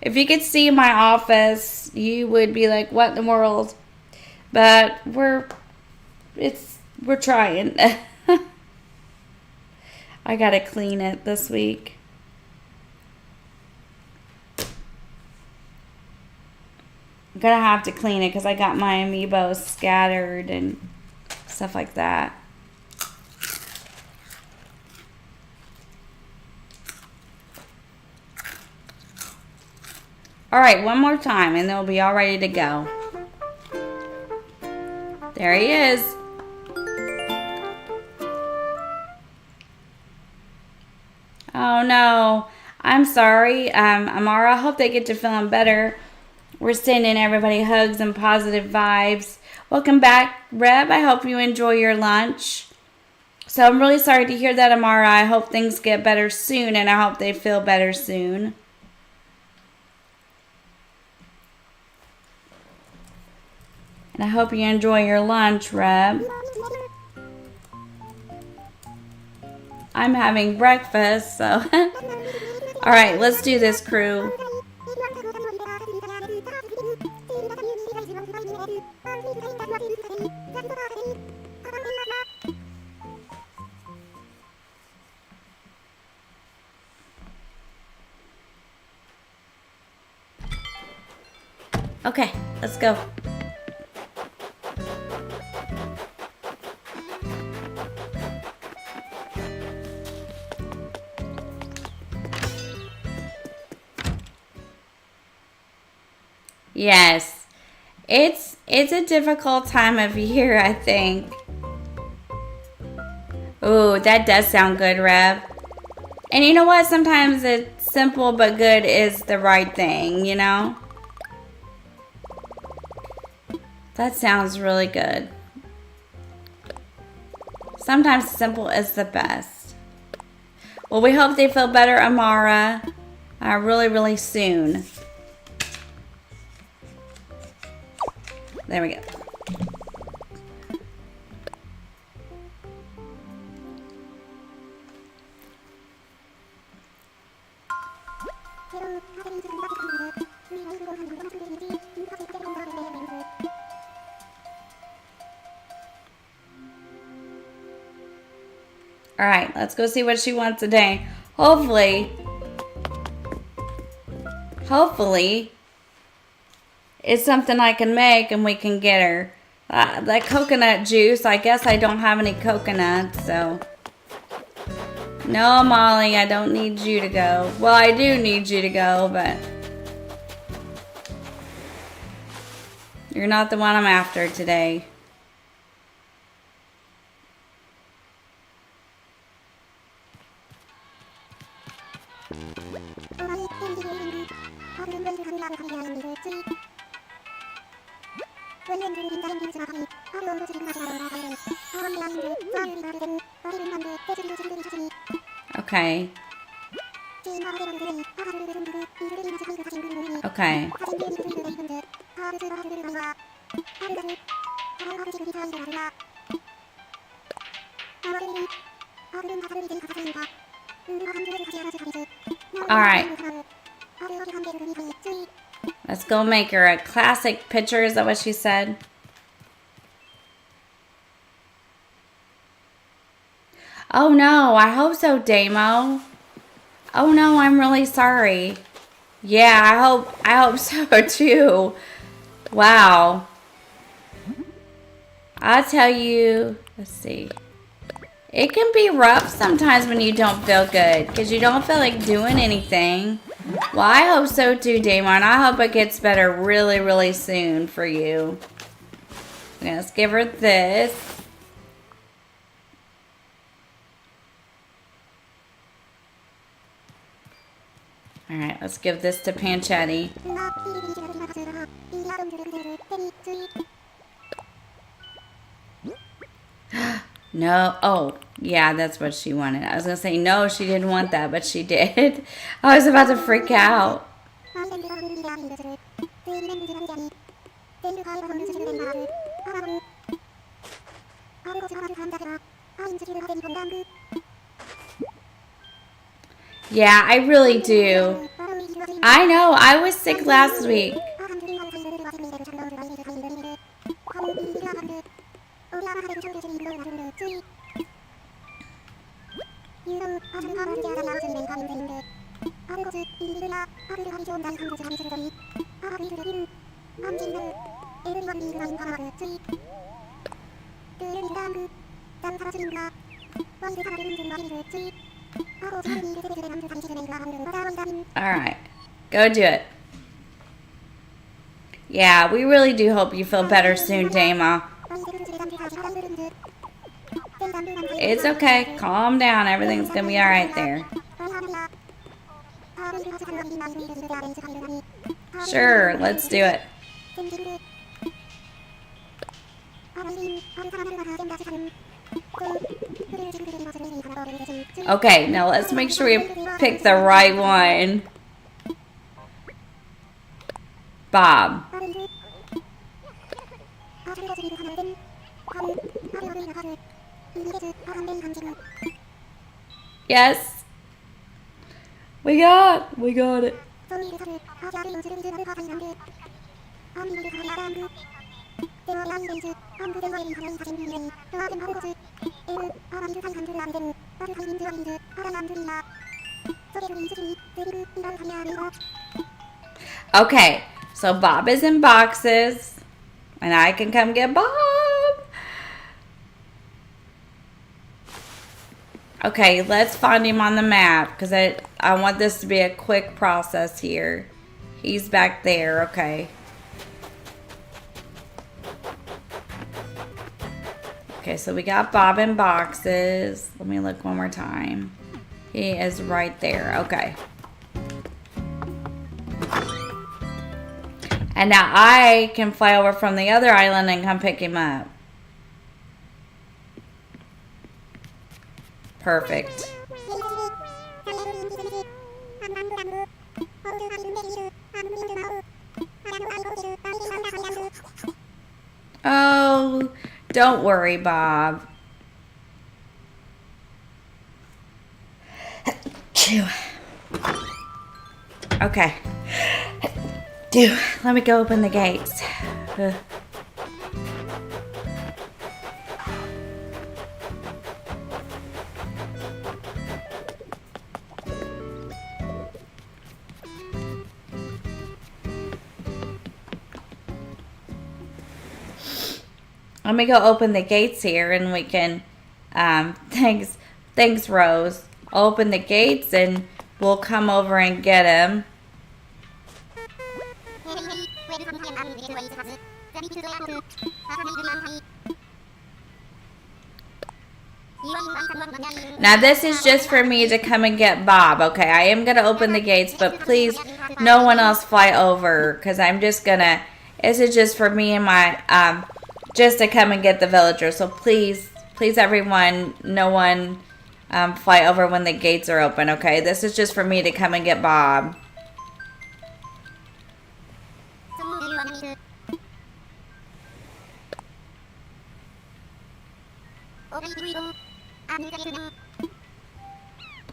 If you could see my office, you would be like, what in the world? But we're trying. I gotta clean it this week. I'm gonna have to clean it because I got my amiibos scattered and stuff like that. Alright, one more time and they'll be all ready to go. There he is. Oh no, I'm sorry. Amara, I hope they get to feeling better. We're sending everybody hugs and positive vibes. Welcome back, Reb. I hope you enjoy your lunch. So I'm really sorry to hear that, Amara. I hope things get better soon, and I hope they feel better soon. And I hope you enjoy your lunch, Reb. I'm having breakfast, so. All right, let's do this, crew. Okay, let's go. Yes, it's a difficult time of year, I think. Ooh, that does sound good, Reb. And you know what? Sometimes it's simple but good is the right thing, you know? That sounds really good. Sometimes simple is the best. Well, we hope they feel better, Amara, really, really soon. There we go. All right, let's go see what she wants today. Hopefully, it's something I can make and we can get her. That coconut juice, I guess I don't have any coconuts, so. No, Molly, I don't need you to go. Well, I do need you to go, but you're not the one I'm after today. Okay. Okay. All right. Let's go make her a classic picture. Is that what she said? Oh no, I hope so, Damo. Oh no, I'm really sorry. Yeah, I hope so too. Wow. I'll tell you, let's see. It can be rough sometimes when you don't feel good because you don't feel like doing anything. Well, I hope so too, Damon. I hope it gets better really, really soon for you. Let's give her this. All right, let's give this to Panchetti. No. Oh, yeah, that's what she wanted. I was going to say, no, she didn't want that, but she did. I was about to freak out. Yeah, I really do. I know. I was sick last week. Alright, go do it. Yeah, we really do hope you feel better soon, Dama. It's okay, calm down, everything's gonna be alright there. Sure, let's do it. Okay, now let's make sure we pick the right one. Bob. Yes. We got it. Okay, so Bob is in boxes, and I can come get Bob. Okay, let's find him on the map, because I want this to be a quick process here. He's back there, okay. Okay, so we got Bob in boxes. Let me look one more time. He is right there, okay. And now I can fly over from the other island and come pick him up. Perfect. Oh, don't worry, Bob. Okay. Let me go open the gates. Let me go open the gates here, and we can, thanks, Rose. I'll open the gates, and we'll come over and get him. Now this is just for me to come and get Bob, okay? I am going to open the gates, but please, no one else fly over, because I'm just going to, this is just for me and my, just to come and get the villagers. So please everyone, no one fly over when the gates are open, okay? This is just for me to come and get Bob.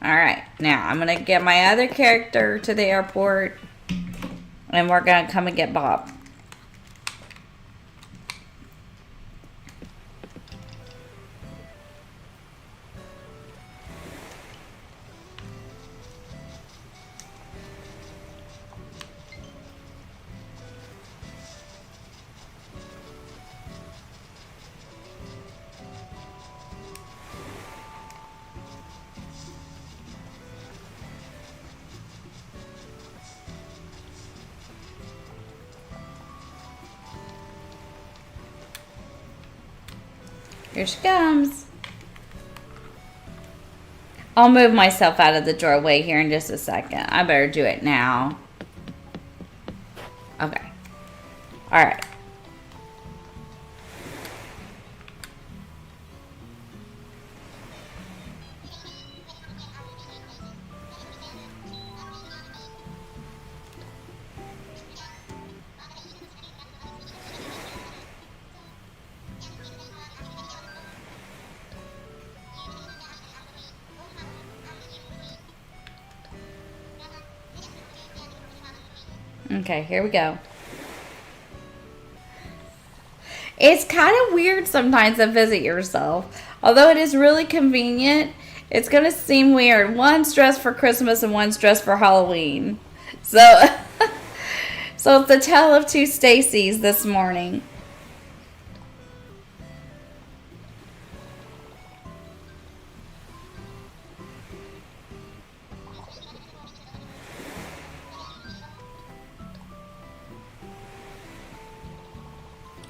Alright, now I'm going to get my other character to the airport, and we're going to come and get Bob. Here she comes. I'll move myself out of the doorway here in just a second. I better do it now. Okay. All right. Okay, here we go. It's kind of weird sometimes to visit yourself. Although it is really convenient, it's going to seem weird. One's dressed for Christmas and one's dressed for Halloween. So, so it's the tale of two Stacys this morning.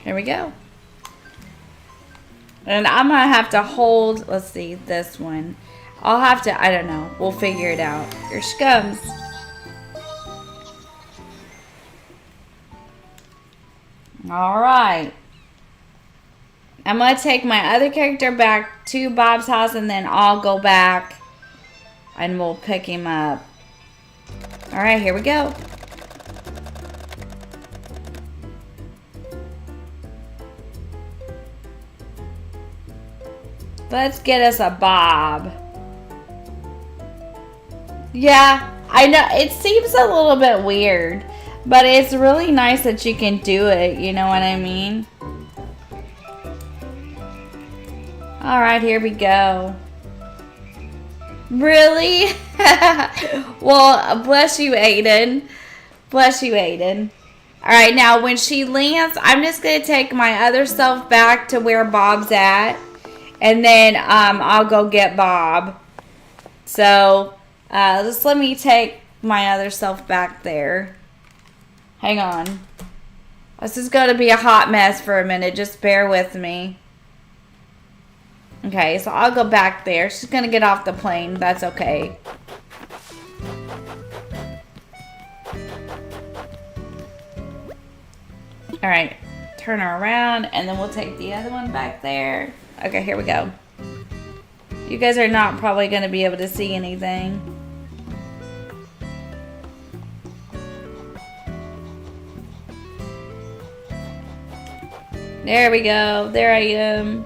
Here we go. And I'm going to have to hold, let's see, this one. I'll have to, I don't know. We'll figure it out. Here she comes. All right. I'm going to take my other character back to Bob's house, and then I'll go back and we'll pick him up. All right, here we go. Let's get us a Bob. Yeah, I know it seems a little bit weird, but it's really nice that you can do it, you know what I mean? All right, here we go. Really? Well, bless you, Aiden. Bless you, Aiden. All right, now when she lands, I'm just going to take my other self back to where Bob's at, and then I'll go get Bob. So just let me take my other self back there. Hang on. This is going to be a hot mess for a minute. Just bear with me. Okay, so I'll go back there. She's going to get off the plane. That's okay. All right, turn her around, and then we'll take the other one back there. Okay, here we go. You guys are not probably going to be able to see anything. There we go. There I am.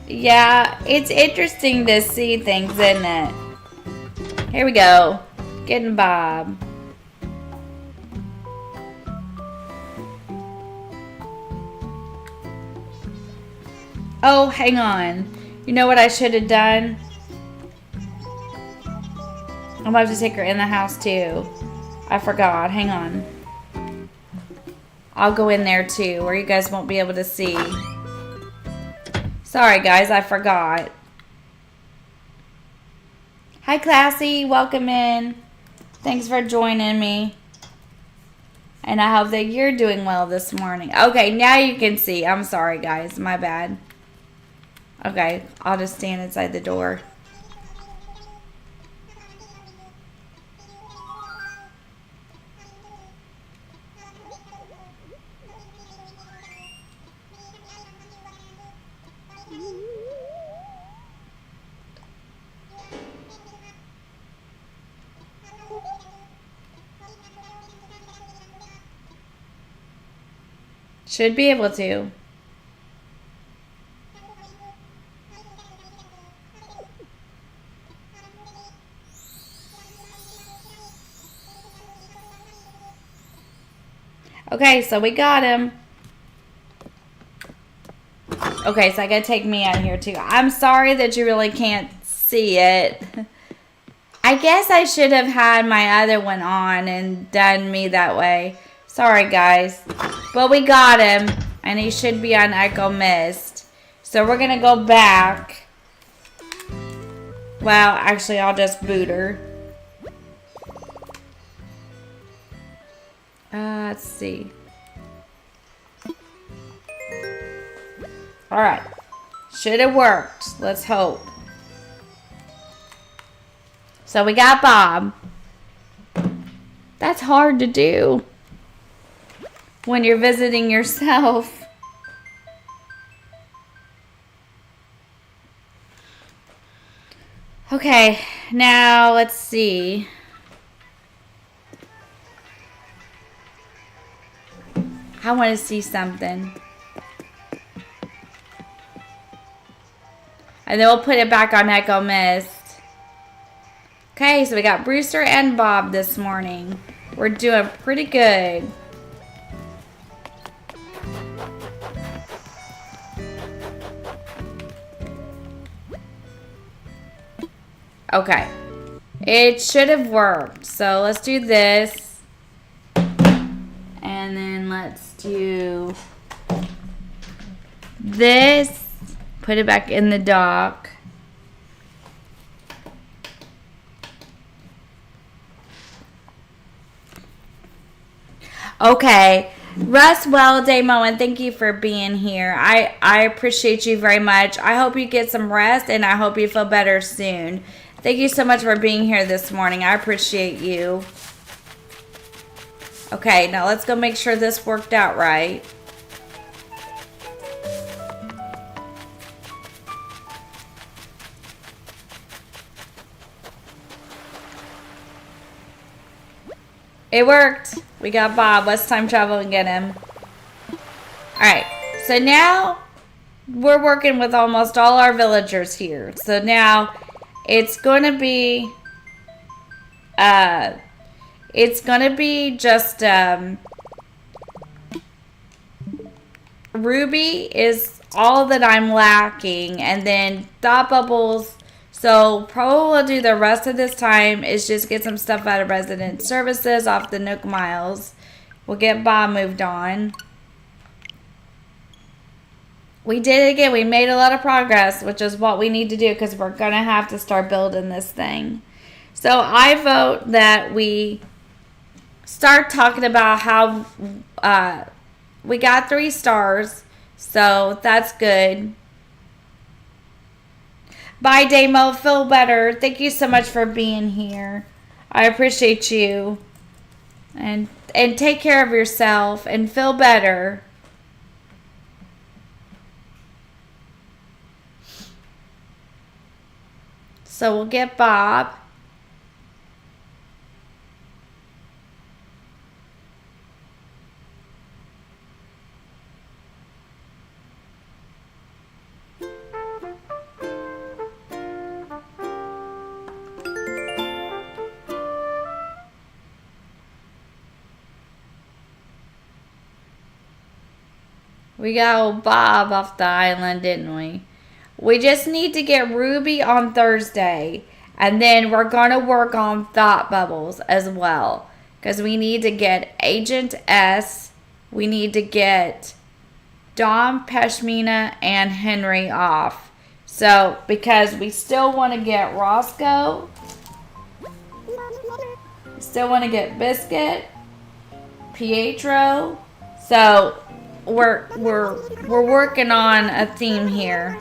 Yeah, it's interesting to see things, isn't it? Here we go. Getting Bob. Oh, hang on. You know what I should have done? I'm about to take her in the house too. I forgot. Hang on. I'll go in there too, where you guys won't be able to see. Sorry guys, I forgot. Hi Classy, welcome in. Thanks for joining me. And I hope that you're doing well this morning. Okay, now you can see. I'm sorry guys, my bad. Okay, I'll just stand inside the door. Should be able to. Okay, so we got him. Okay, so I gotta take me out here too. I'm sorry that you really can't see it. I guess I should have had my other one on and done me that way. Sorry, guys. But we got him, and he should be on EchoMist. So we're gonna go back. Well, actually, I'll just boot her. Let's see. Alright. Should have worked. Let's hope. So we got Bob. That's hard to do when you're visiting yourself. Okay, now let's see. I want to see something. And then we'll put it back on EchoMist. Okay, so we got Brewster and Bob this morning. We're doing pretty good. Okay. It should have worked. So let's do this. And then let's do this. Put it back in the dock. Okay. Russ Damo, and thank you for being here. I appreciate you very much. I hope you get some rest, and I hope you feel better soon. Thank you so much for being here this morning. I appreciate you. Okay, now let's go make sure this worked out right. It worked. We got Bob. Let's time travel and get him. Alright, so now we're working with almost all our villagers here. So now it's gonna be just Ruby is all that I'm lacking, and then Thought Bubbles. So probably what we'll do the rest of this time is just get some stuff out of resident services off the Nook Miles. We'll get Bob moved on. We did it again. We made a lot of progress, which is what we need to do because we're going to have to start building this thing. So I vote that we start talking about how we got 3 stars. So that's good. Bye, Damo. Feel better. Thank you so much for being here. I appreciate you. And take care of yourself and feel better. So we'll get Bob. We got old Bob off the island, didn't we? We just need to get Ruby on Thursday. And then we're going to work on Thought Bubbles as well. Because we need to get Agent S. We need to get Dom, Peshmina, and Henry off. So, because we still want to get Roscoe. We still want to get Biscuit. Pietro. So we're working on a theme here.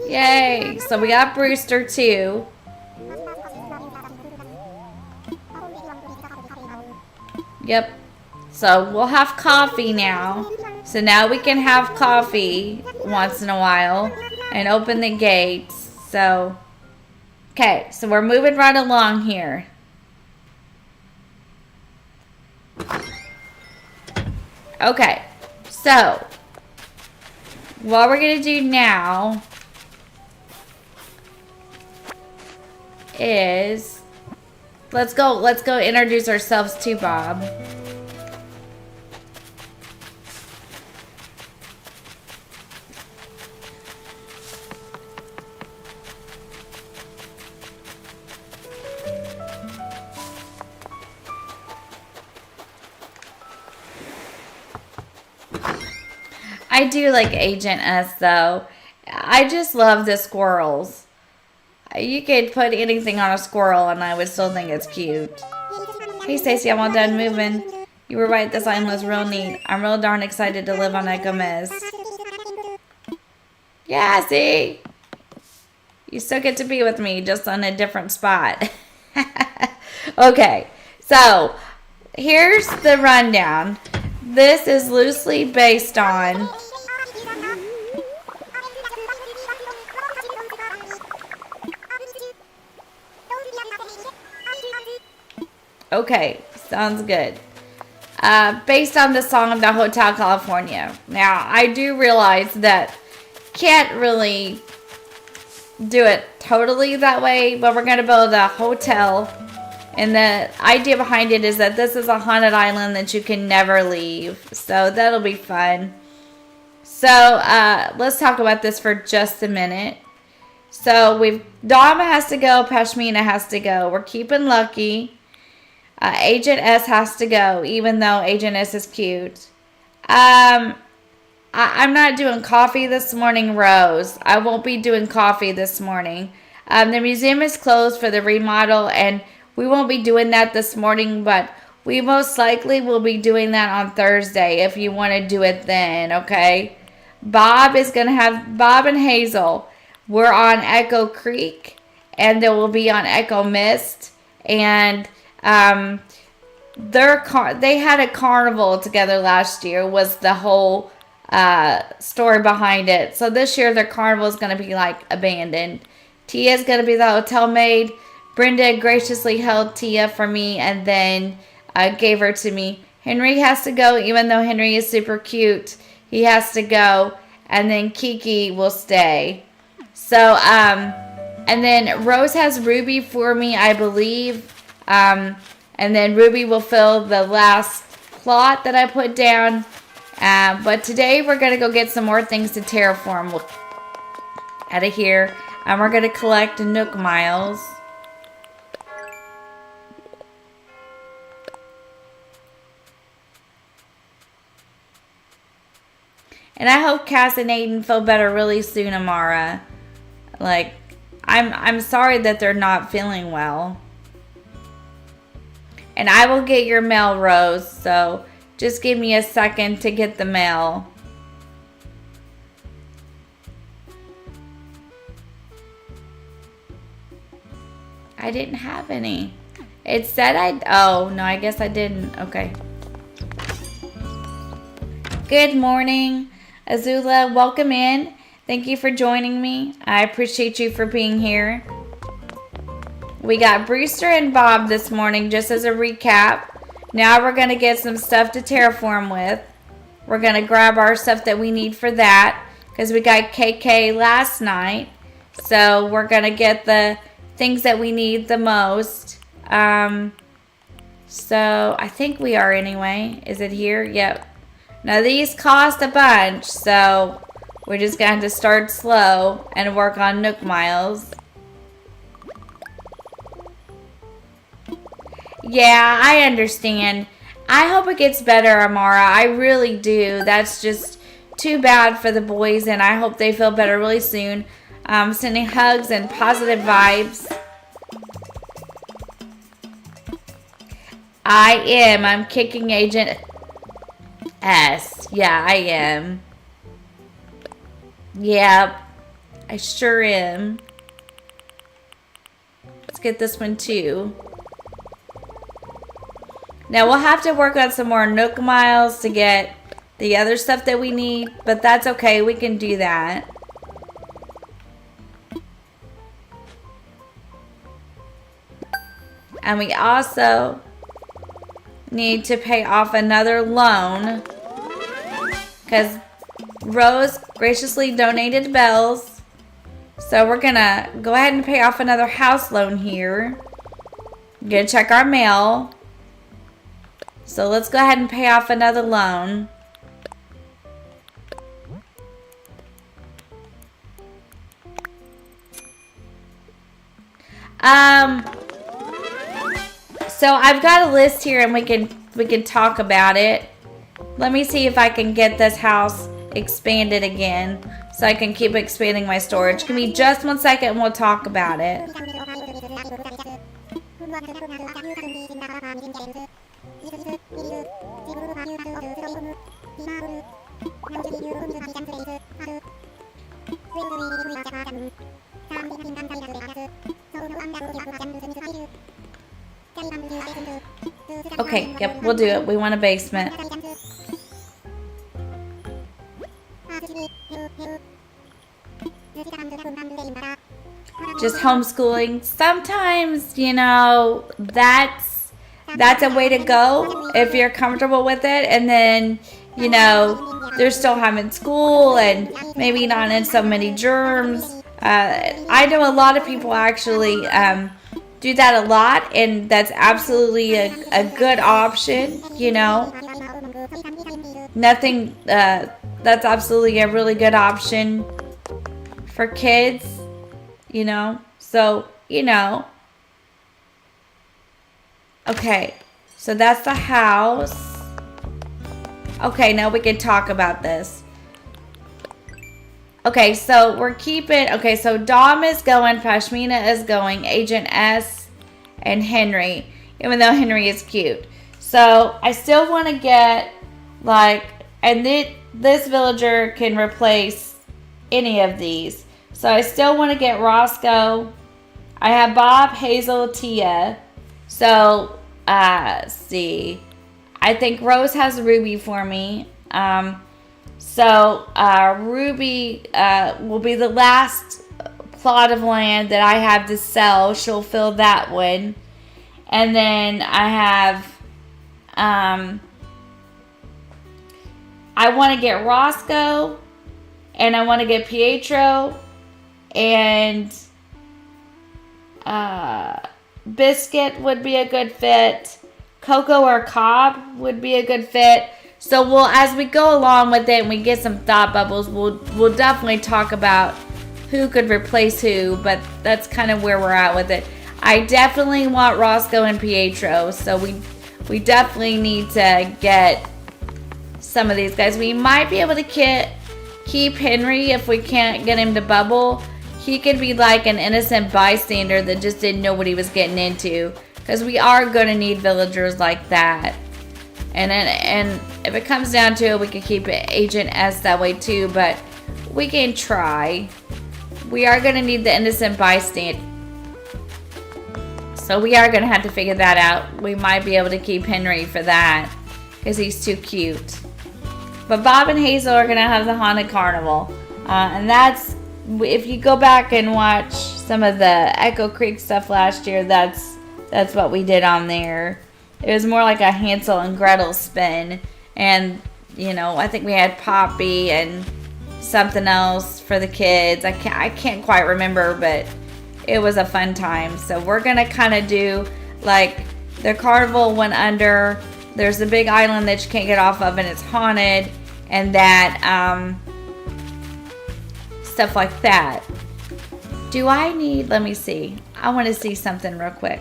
Yay! So we got Brewster too. Yep. So we'll have coffee now. So now we can have coffee once in a while and open the gates. So, okay. So we're moving right along here. Okay. So, what we're going to do now is let's go introduce ourselves to Bob. I do like Agent S though. I just love the squirrels. You could put anything on a squirrel and I would still think it's cute. Hey Stacey, I'm all done moving. You were right, this island was real neat. I'm real darn excited to live on EchoMist. Yeah, see? You still get to be with me, just on a different spot. Okay, so here's the rundown. This is loosely based on okay, sounds good. Based on the song of the Hotel California. Now, I do realize that can't really do it totally that way, but we're going to build a hotel. And the idea behind it is that this is a haunted island that you can never leave. So that'll be fun. So let's talk about this for just a minute. So Dom has to go, Peshmina has to go. We're keeping Lucky. Agent S has to go, even though Agent S is cute. I'm not doing coffee this morning, Rose. I won't be doing coffee this morning. The museum is closed for the remodel, and we won't be doing that this morning, but we most likely will be doing that on Thursday if you want to do it then, okay? Bob and Hazel. We're on Echo Creek, and they will be on EchoMist. And they had a carnival together last year, was the whole story behind it. So this year their carnival is going to be like abandoned. Tia's going to be the hotel maid. Brenda graciously held Tia for me and then gave her to me. Henry has to go, even though Henry is super cute. He has to go, and then Kiki will stay. So, and then Rose has Ruby for me, I believe. And then Ruby will fill the last plot that I put down. But today we're going to go get some more things to terraform out of here. And we're going to collect Nook Miles. And I hope Cass and Aiden feel better really soon, Amara. Like, I'm sorry that they're not feeling well. And I will get your mail, Rose. So just give me a second to get the mail. I didn't have any. It said oh, no, I guess I didn't. Okay. Good morning, Azula. Welcome in. Thank you for joining me. I appreciate you for being here. We got Brewster and Bob this morning, just as a recap. Now we're going to get some stuff to terraform with. We're going to grab our stuff that we need for that, because we got KK last night. So we're going to get the things that we need the most. So I think we are anyway. Is it here? Yep. Now these cost a bunch, so we're just going to start slow and work on Nook Miles. Yeah, I understand. I hope it gets better, Amara. I really do. That's just too bad for the boys, and I hope they feel better really soon. Sending hugs and positive vibes. I am. I'm kicking Agent S. Yeah, I am. Yep. I sure am. Let's get this one too. Now we'll have to work on some more Nook Miles to get the other stuff that we need, but that's okay. We can do that. And we also need to pay off another loan because Rose graciously donated bells. So we're gonna go ahead and pay off another house loan here. We're gonna check our mail. So let's go ahead and pay off another loan. So I've got a list here and we can talk about it. Let me see if I can get this house expanded again so I can keep expanding my storage. Give me just 1 second and we'll talk about it. Okay, yep, we'll do it. We want a basement. Just homeschooling. Sometimes, you know, that's a way to go if you're comfortable with it. And then, you know, they're still having school and maybe not in so many germs. I know a lot of people actually do that a lot, and that's absolutely a good option, you know. Nothing, that's absolutely a really good option for kids, you know. So, you know. Okay, so that's the house. Okay, now we can talk about this. Okay, so we're keeping... Okay, so Dom is going, Pashmina is going, Agent S, and Henry. Even though Henry is cute. So, I still want to get, like... And this villager can replace any of these. So I still want to get Roscoe. I have Bob, Hazel, Tia. So, see. I think Rose has Ruby for me. Ruby will be the last plot of land that I have to sell. She'll fill that one. And then I have, I want to get Roscoe, and I want to get Pietro, and Biscuit would be a good fit. Coco or Cobb would be a good fit. So as we go along with it and we get some thought bubbles, we'll definitely talk about who could replace who, but that's kind of where we're at with it. I definitely want Roscoe and Pietro, so we definitely need to get some of these guys. We might be able to keep Henry if we can't get him to bubble. He could be like an innocent bystander that just didn't know what he was getting into, because we are going to need villagers like that. And if it comes down to it, we could keep Agent S that way too, but we can try. We are going to need the innocent bystander. So we are going to have to figure that out. We might be able to keep Henry for that, because he's too cute. But Bob and Hazel are going to have the Haunted Carnival. And that's, if you go back and watch some of the Echo Creek stuff last year, that's what we did on there. It was more like a Hansel and Gretel spin. And, I think we had Poppy and something else for the kids. I can't quite remember, but it was a fun time. So we're going to kind of do, like, the carnival went under. There's a big island that you can't get off of, and it's haunted. And that, stuff like that. Let me see. I want to see something real quick.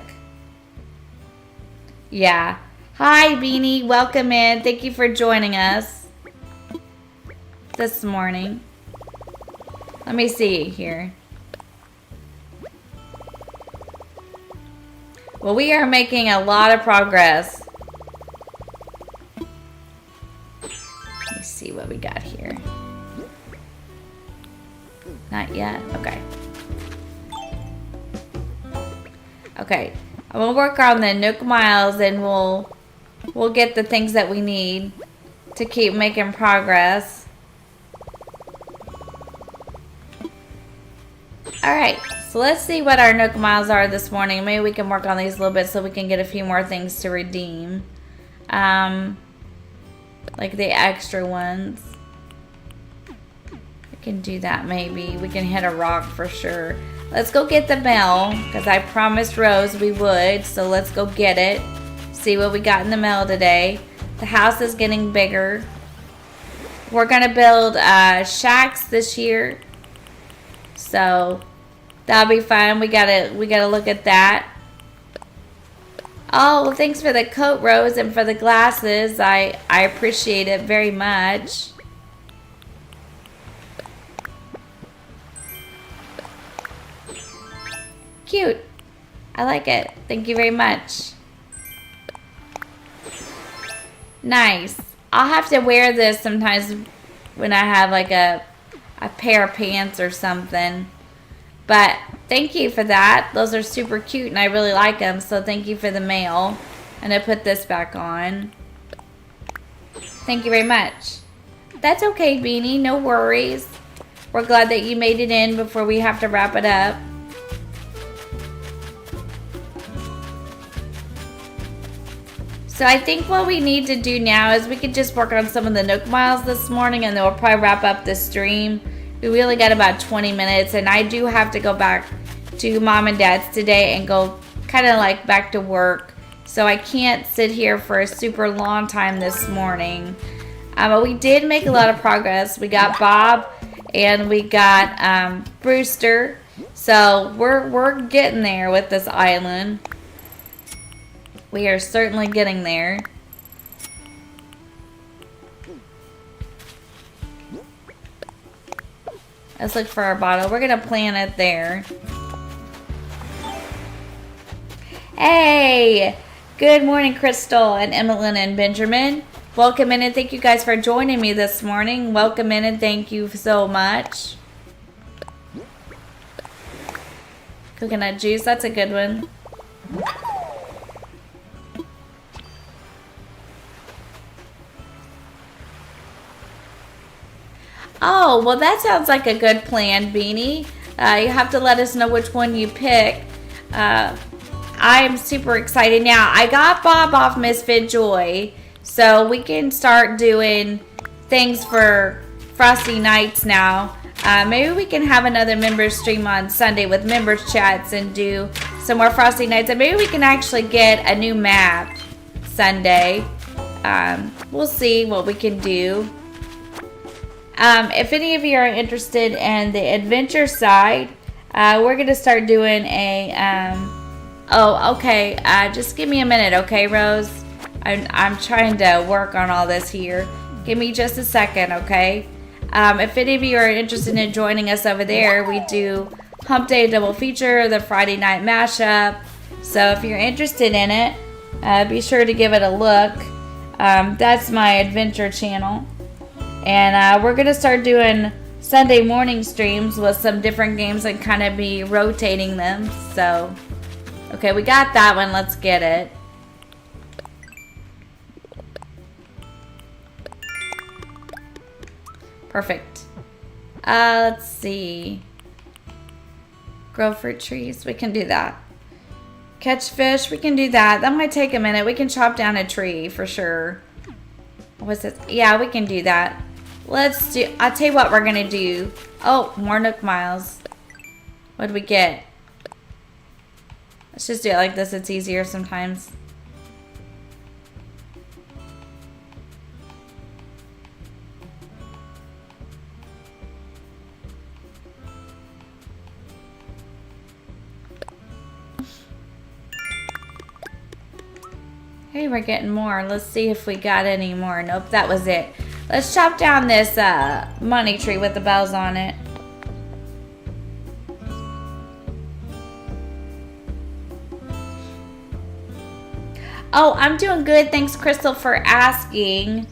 Yeah. Hi, Beanie. Welcome in. Thank you for joining us this morning. Let me see here. Well, we are making a lot of progress. Let me see what we got here. Not yet. Okay. Okay. I'm gonna work on the Nook Miles, and we'll get the things that we need to keep making progress. Alright, so let's see what our Nook Miles are this morning. Maybe we can work on these a little bit so we can get a few more things to redeem. Like the extra ones. We can do that maybe. We can hit a rock for sure. Let's go get the mail, because I promised Rose we would. So let's go get it. See what we got in the mail today. The house is getting bigger. We're going to build shacks this year. So that'll be fun. We gotta look at that. Oh, well, thanks for the coat, Rose, and for the glasses. I appreciate it very much. Cute. I like it. Thank you very much. Nice. I'll have to wear this sometimes when I have like a pair of pants or something. But thank you for that. Those are super cute and I really like them. So thank you for the mail. And I put this back on. Thank you very much. That's okay, Beanie. No worries. We're glad that you made it in before we have to wrap it up. So I think what we need to do now is we could just work on some of the Nook Miles this morning, and then we'll probably wrap up the stream. We really got about 20 minutes, and I do have to go back to Mom and Dad's today and go kind of like back to work. So I can't sit here for a super long time this morning. But we did make a lot of progress. We got Bob and we got Brewster. So we're getting there with this island. We are certainly getting there. Let's look for our bottle. We're going to plant it there. Hey! Good morning, Crystal and Emmeline and Benjamin. Welcome in and thank you guys for joining me this morning. Welcome in and thank you so much. Coconut juice, that's a good one. Oh, well that sounds like a good plan, Beanie. You have to let us know which one you pick. I'm super excited. Now, I got Bob off Misfit Joy, so we can start doing things for Frosty Nights now. Maybe we can have another members stream on Sunday with members chats and do some more Frosty Nights. And maybe we can actually get a new map Sunday. We'll see what we can do. If any of you are interested in the adventure side, we're going to start doing a... oh, okay. Just give me a minute, okay, Rose? I'm trying to work on all this here. Give me just a second, okay? If any of you are interested in joining us over there, we do Hump Day Double Feature, the Friday Night Mashup. So if you're interested in it, be sure to give it a look. That's my adventure channel. And we're going to start doing Sunday morning streams with some different games and kind of be rotating them. So, okay, we got that one. Let's get it. Perfect. Let's see. Grow fruit trees. We can do that. Catch fish. We can do that. That might take a minute. We can chop down a tree for sure. What's this? Yeah, we can do that. Let's do... I'll tell you what we're going to do. Oh, more Nook Miles. What did we get? Let's just do it like this. It's easier sometimes. Hey, we're getting more. Let's see if we got any more. Nope, that was it. Let's chop down this money tree with the bells on it. Oh, I'm doing good. Thanks, Crystal, for asking.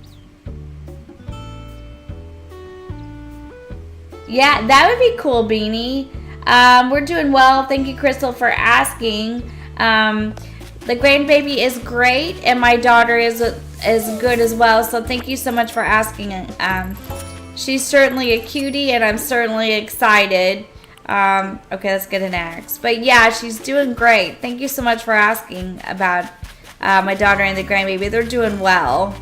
Yeah, that would be cool, Beanie. We're doing well. Thank you, Crystal, for asking. The grandbaby is great, and my daughter is good as well. So thank you so much for asking. She's certainly a cutie, and I'm certainly excited. Okay, let's get an axe. But yeah, she's doing great. Thank you so much for asking about my daughter and the grandbaby. They're doing well.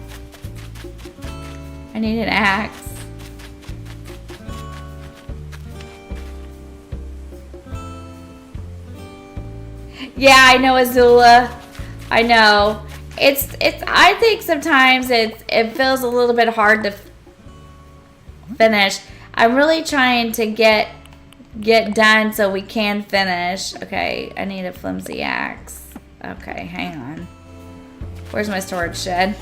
I need an axe. Yeah, I know, Azula. I know. I think sometimes it feels a little bit hard to finish. I'm really trying to get done so we can finish. Okay, I need a flimsy axe. Okay, hang on. Where's my storage shed?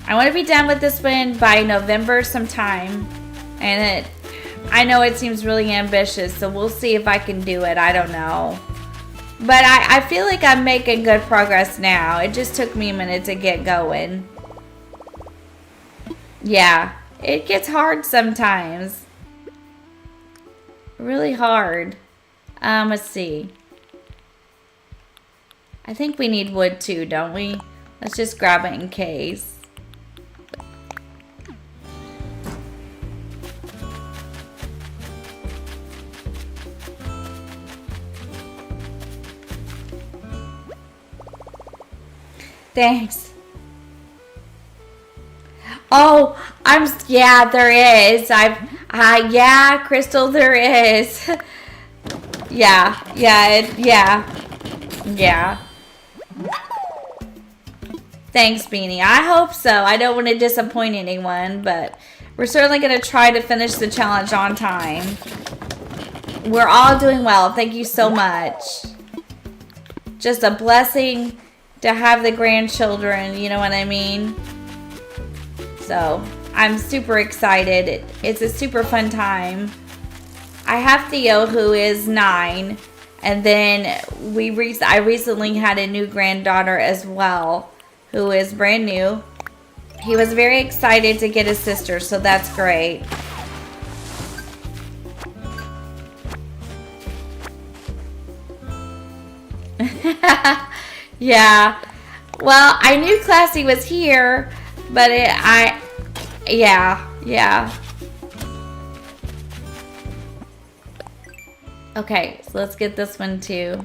I want to be done with this one by November sometime. And I know it seems really ambitious, so we'll see if I can do it. I don't know. But I feel like I'm making good progress now. It just took me a minute to get going. Yeah, it gets hard sometimes. Really hard. Let's see. I think we need wood too, don't we? Let's just grab it in case. Thanks. Oh, yeah, there is. Yeah, Crystal, there is. Yeah. Thanks, Beanie. I hope so. I don't want to disappoint anyone, but we're certainly going to try to finish the challenge on time. We're all doing well. Thank you so much. Just a blessing to have the grandchildren, you know what I mean? So, I'm super excited. It's a super fun time. I have Theo, who is 9, and then I recently had a new granddaughter as well, who is brand new. He was very excited to get his sister, so that's great. Yeah. Well, I knew Classy was here, but yeah. Okay, so let's get this one too.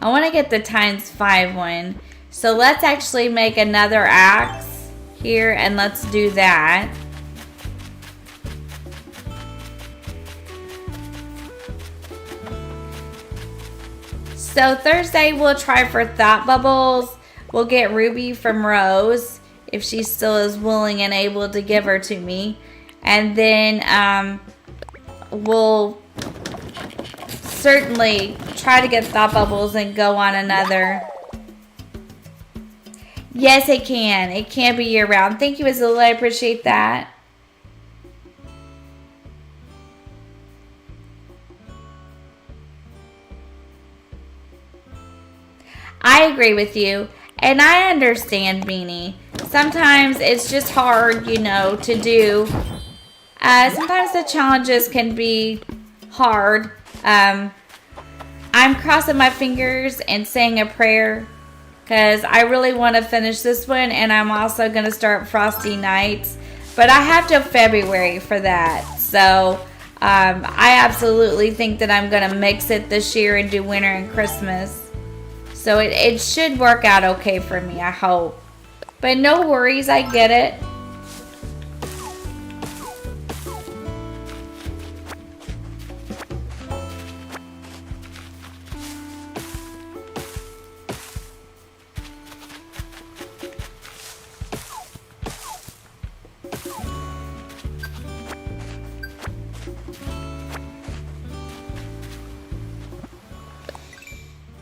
I want to get the ×5 one. So let's actually make another axe here, and let's do that. So Thursday we'll try for thought bubbles. We'll get Ruby from Rose if she still is willing and able to give her to me. And then we'll certainly try to get thought bubbles and go on another. Yes, it can. It can be year round. Thank you, Azula. I appreciate that. I agree with you, and I understand, Beanie. Sometimes it's just hard, you know, to do. Sometimes the challenges can be hard. I'm crossing my fingers and saying a prayer because I really want to finish this one, and I'm also going to start Frosty Nights. But I have till February for that, so I absolutely think that I'm going to mix it this year and do winter and Christmas. So it should work out okay for me, I hope. But no worries, I get it.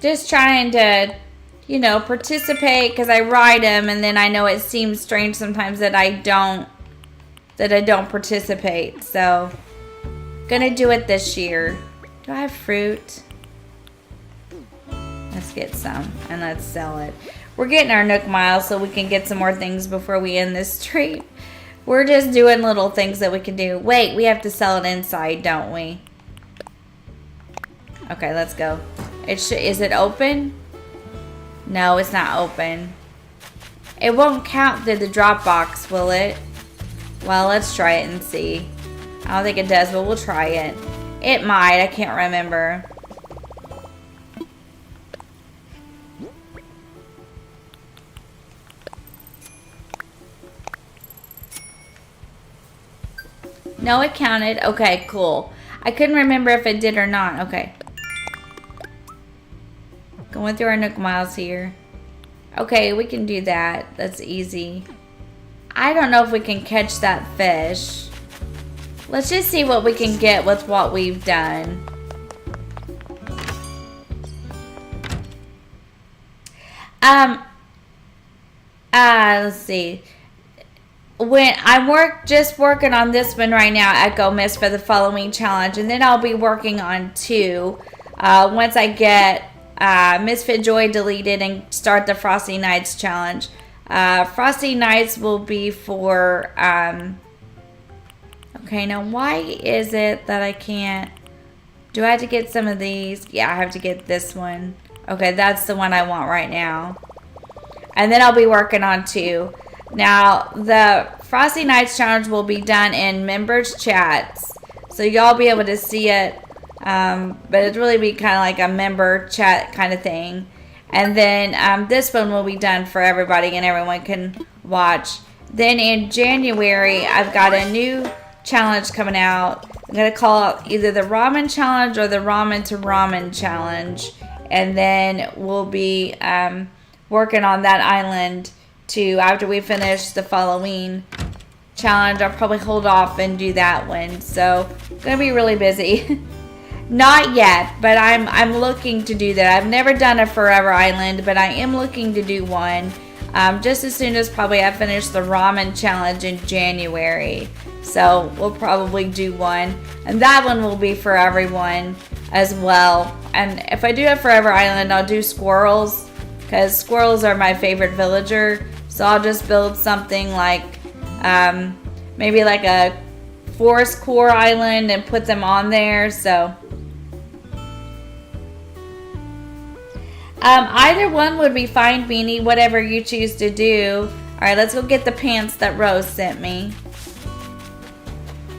Just trying to, you know, participate because I ride them, and then I know it seems strange sometimes that I don't participate. So, gonna do it this year. Do I have fruit? Let's get some and let's sell it. We're getting our Nook Miles so we can get some more things before we end this stream. We're just doing little things that we can do. Wait, we have to sell it inside, don't we? Okay, let's go. Is it open? No, it's not open. It won't count through the drop box, will it? Well, let's try it and see. I don't think it does, but we'll try it. It might. I can't remember. No, it counted. Okay, cool. I couldn't remember if it did or not. Okay. Going through our Nook Miles here. Okay, we can do that. That's easy. I don't know if we can catch that fish. Let's just see what we can get with what we've done. Let's see. When I'm just working on this one right now, EchoMist, for the following challenge, and then I'll be working on 2 once I get Misfit Joy deleted and start the Frosty Nights challenge. Frosty Nights will be for okay, now why is it that I can't? Do I have to get some of these? Yeah, I have to get this one. Okay, that's the one I want right now. And then I'll be working on 2. Now, the Frosty Nights challenge will be done in members chats, so y'all be able to see it. But it'd really be kind of like a member chat kind of thing. And then this one will be done for everybody and everyone can watch. Then in January, I've got a new challenge coming out. I'm going to call it either the Ramen Challenge or the Ramen to Ramen Challenge. And then we'll be working on that island too. After we finish the Halloween challenge, I'll probably hold off and do that one. So, going to be really busy. Not yet, but I'm looking to do that. I've never done a Forever Island, but I am looking to do one. Just as soon as probably I finish the Ramen Challenge in January. So we'll probably do one. And that one will be for everyone as well. And if I do a Forever Island, I'll do squirrels. because squirrels are my favorite villager. So I'll just build something like maybe like a forest core island and put them on there. So either one would be fine, Beanie, whatever you choose to do. Alright, let's go get the pants that Rose sent me.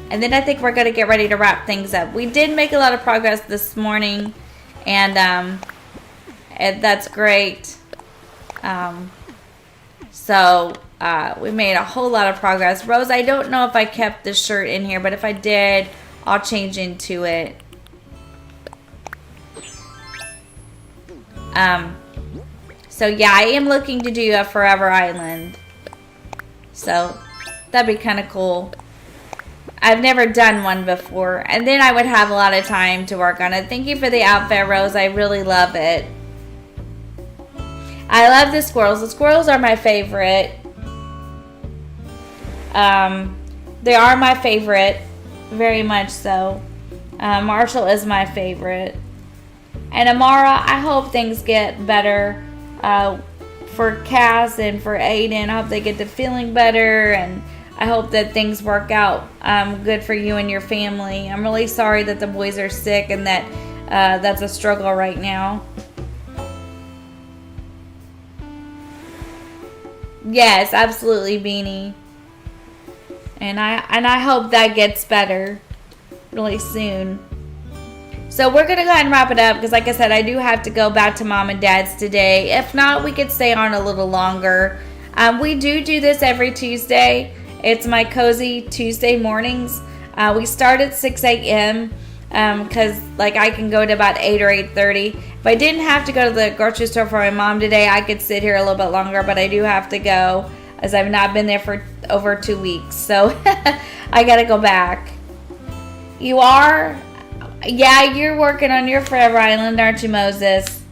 And then I think we're going to get ready to wrap things up. We did make a lot of progress this morning, and that's great. So we made a whole lot of progress. Rose, I don't know if I kept this shirt in here, but if I did, I'll change into it. So yeah, I am looking to do a forever island. So that'd be kind of cool. I've never done one before, and then I would have a lot of time to work on it. Thank you for the outfit, Rose. I really love it. I love the squirrels. The squirrels are my favorite. They are my favorite, very much so. Marshall is my favorite. And Amara, I hope things get better for Cass and for Aiden. I hope they get to feeling better, and I hope that things work out good for you and your family. I'm really sorry that the boys are sick and that that's a struggle right now. Yes, absolutely, Beanie. And I hope that gets better really soon. So we're going to go ahead and wrap it up because, like I said, I do have to go back to Mom and Dad's today. If not, we could stay on a little longer. We do this every Tuesday. It's my Cozy Tuesday mornings. We start at 6 a.m. Because like I can go to about 8 or 8:30. If I didn't have to go to the grocery store for my mom today, I could sit here a little bit longer, but I do have to go as I've not been there for over 2 weeks. So I got to go back. You are? Yeah, you're working on your Forever Island, aren't you, Moses?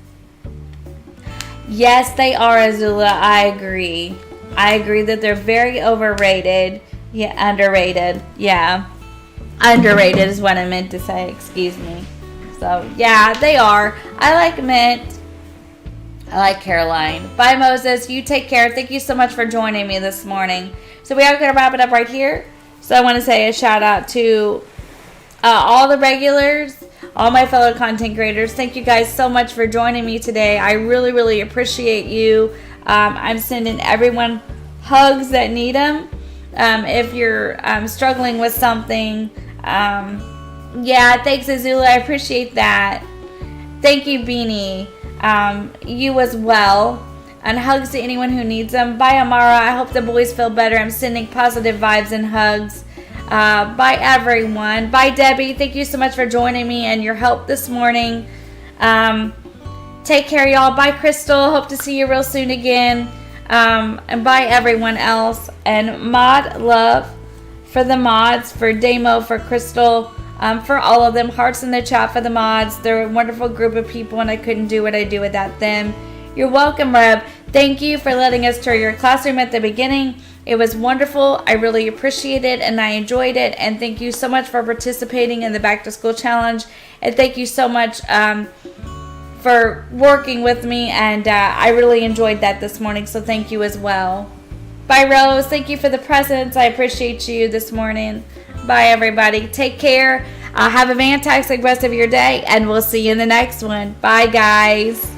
Yes, they are, Azula. I agree. I agree that they're very overrated. Yeah, underrated. Yeah. Underrated is what I meant to say. Excuse me. So, yeah, they are. I like Mint. I like Caroline. Bye, Moses. You take care. Thank you so much for joining me this morning. So, we are going to wrap it up right here. So, I want to say a shout out to all the regulars, all my fellow content creators. Thank you guys so much for joining me today. I really, really appreciate you. I'm sending everyone hugs that need them. If you're struggling with something, yeah, thanks, Azula. I appreciate that. Thank you, Beanie. You as well. And hugs to anyone who needs them. Bye, Amara. I hope the boys feel better. I'm sending positive vibes and hugs. Bye, everyone. Bye, Debbie. Thank you so much for joining me and your help this morning. Take care, y'all. Bye, Crystal. Hope to see you real soon again. And bye, everyone else. And mod love for the mods, for Damo, for Crystal, for all of them. Hearts in the chat for the mods. They're a wonderful group of people, and I couldn't do what I do without them. You're welcome, Reb. Thank you for letting us tour your classroom at the beginning. It was wonderful. I really appreciate it, and I enjoyed it. And thank you so much for participating in the Back to School Challenge. And thank you so much for working with me. And I really enjoyed that this morning, so thank you as well. Bye, Rose. Thank you for the presents. I appreciate you this morning. Bye, everybody. Take care. Have a fantastic rest of your day, and we'll see you in the next one. Bye, guys.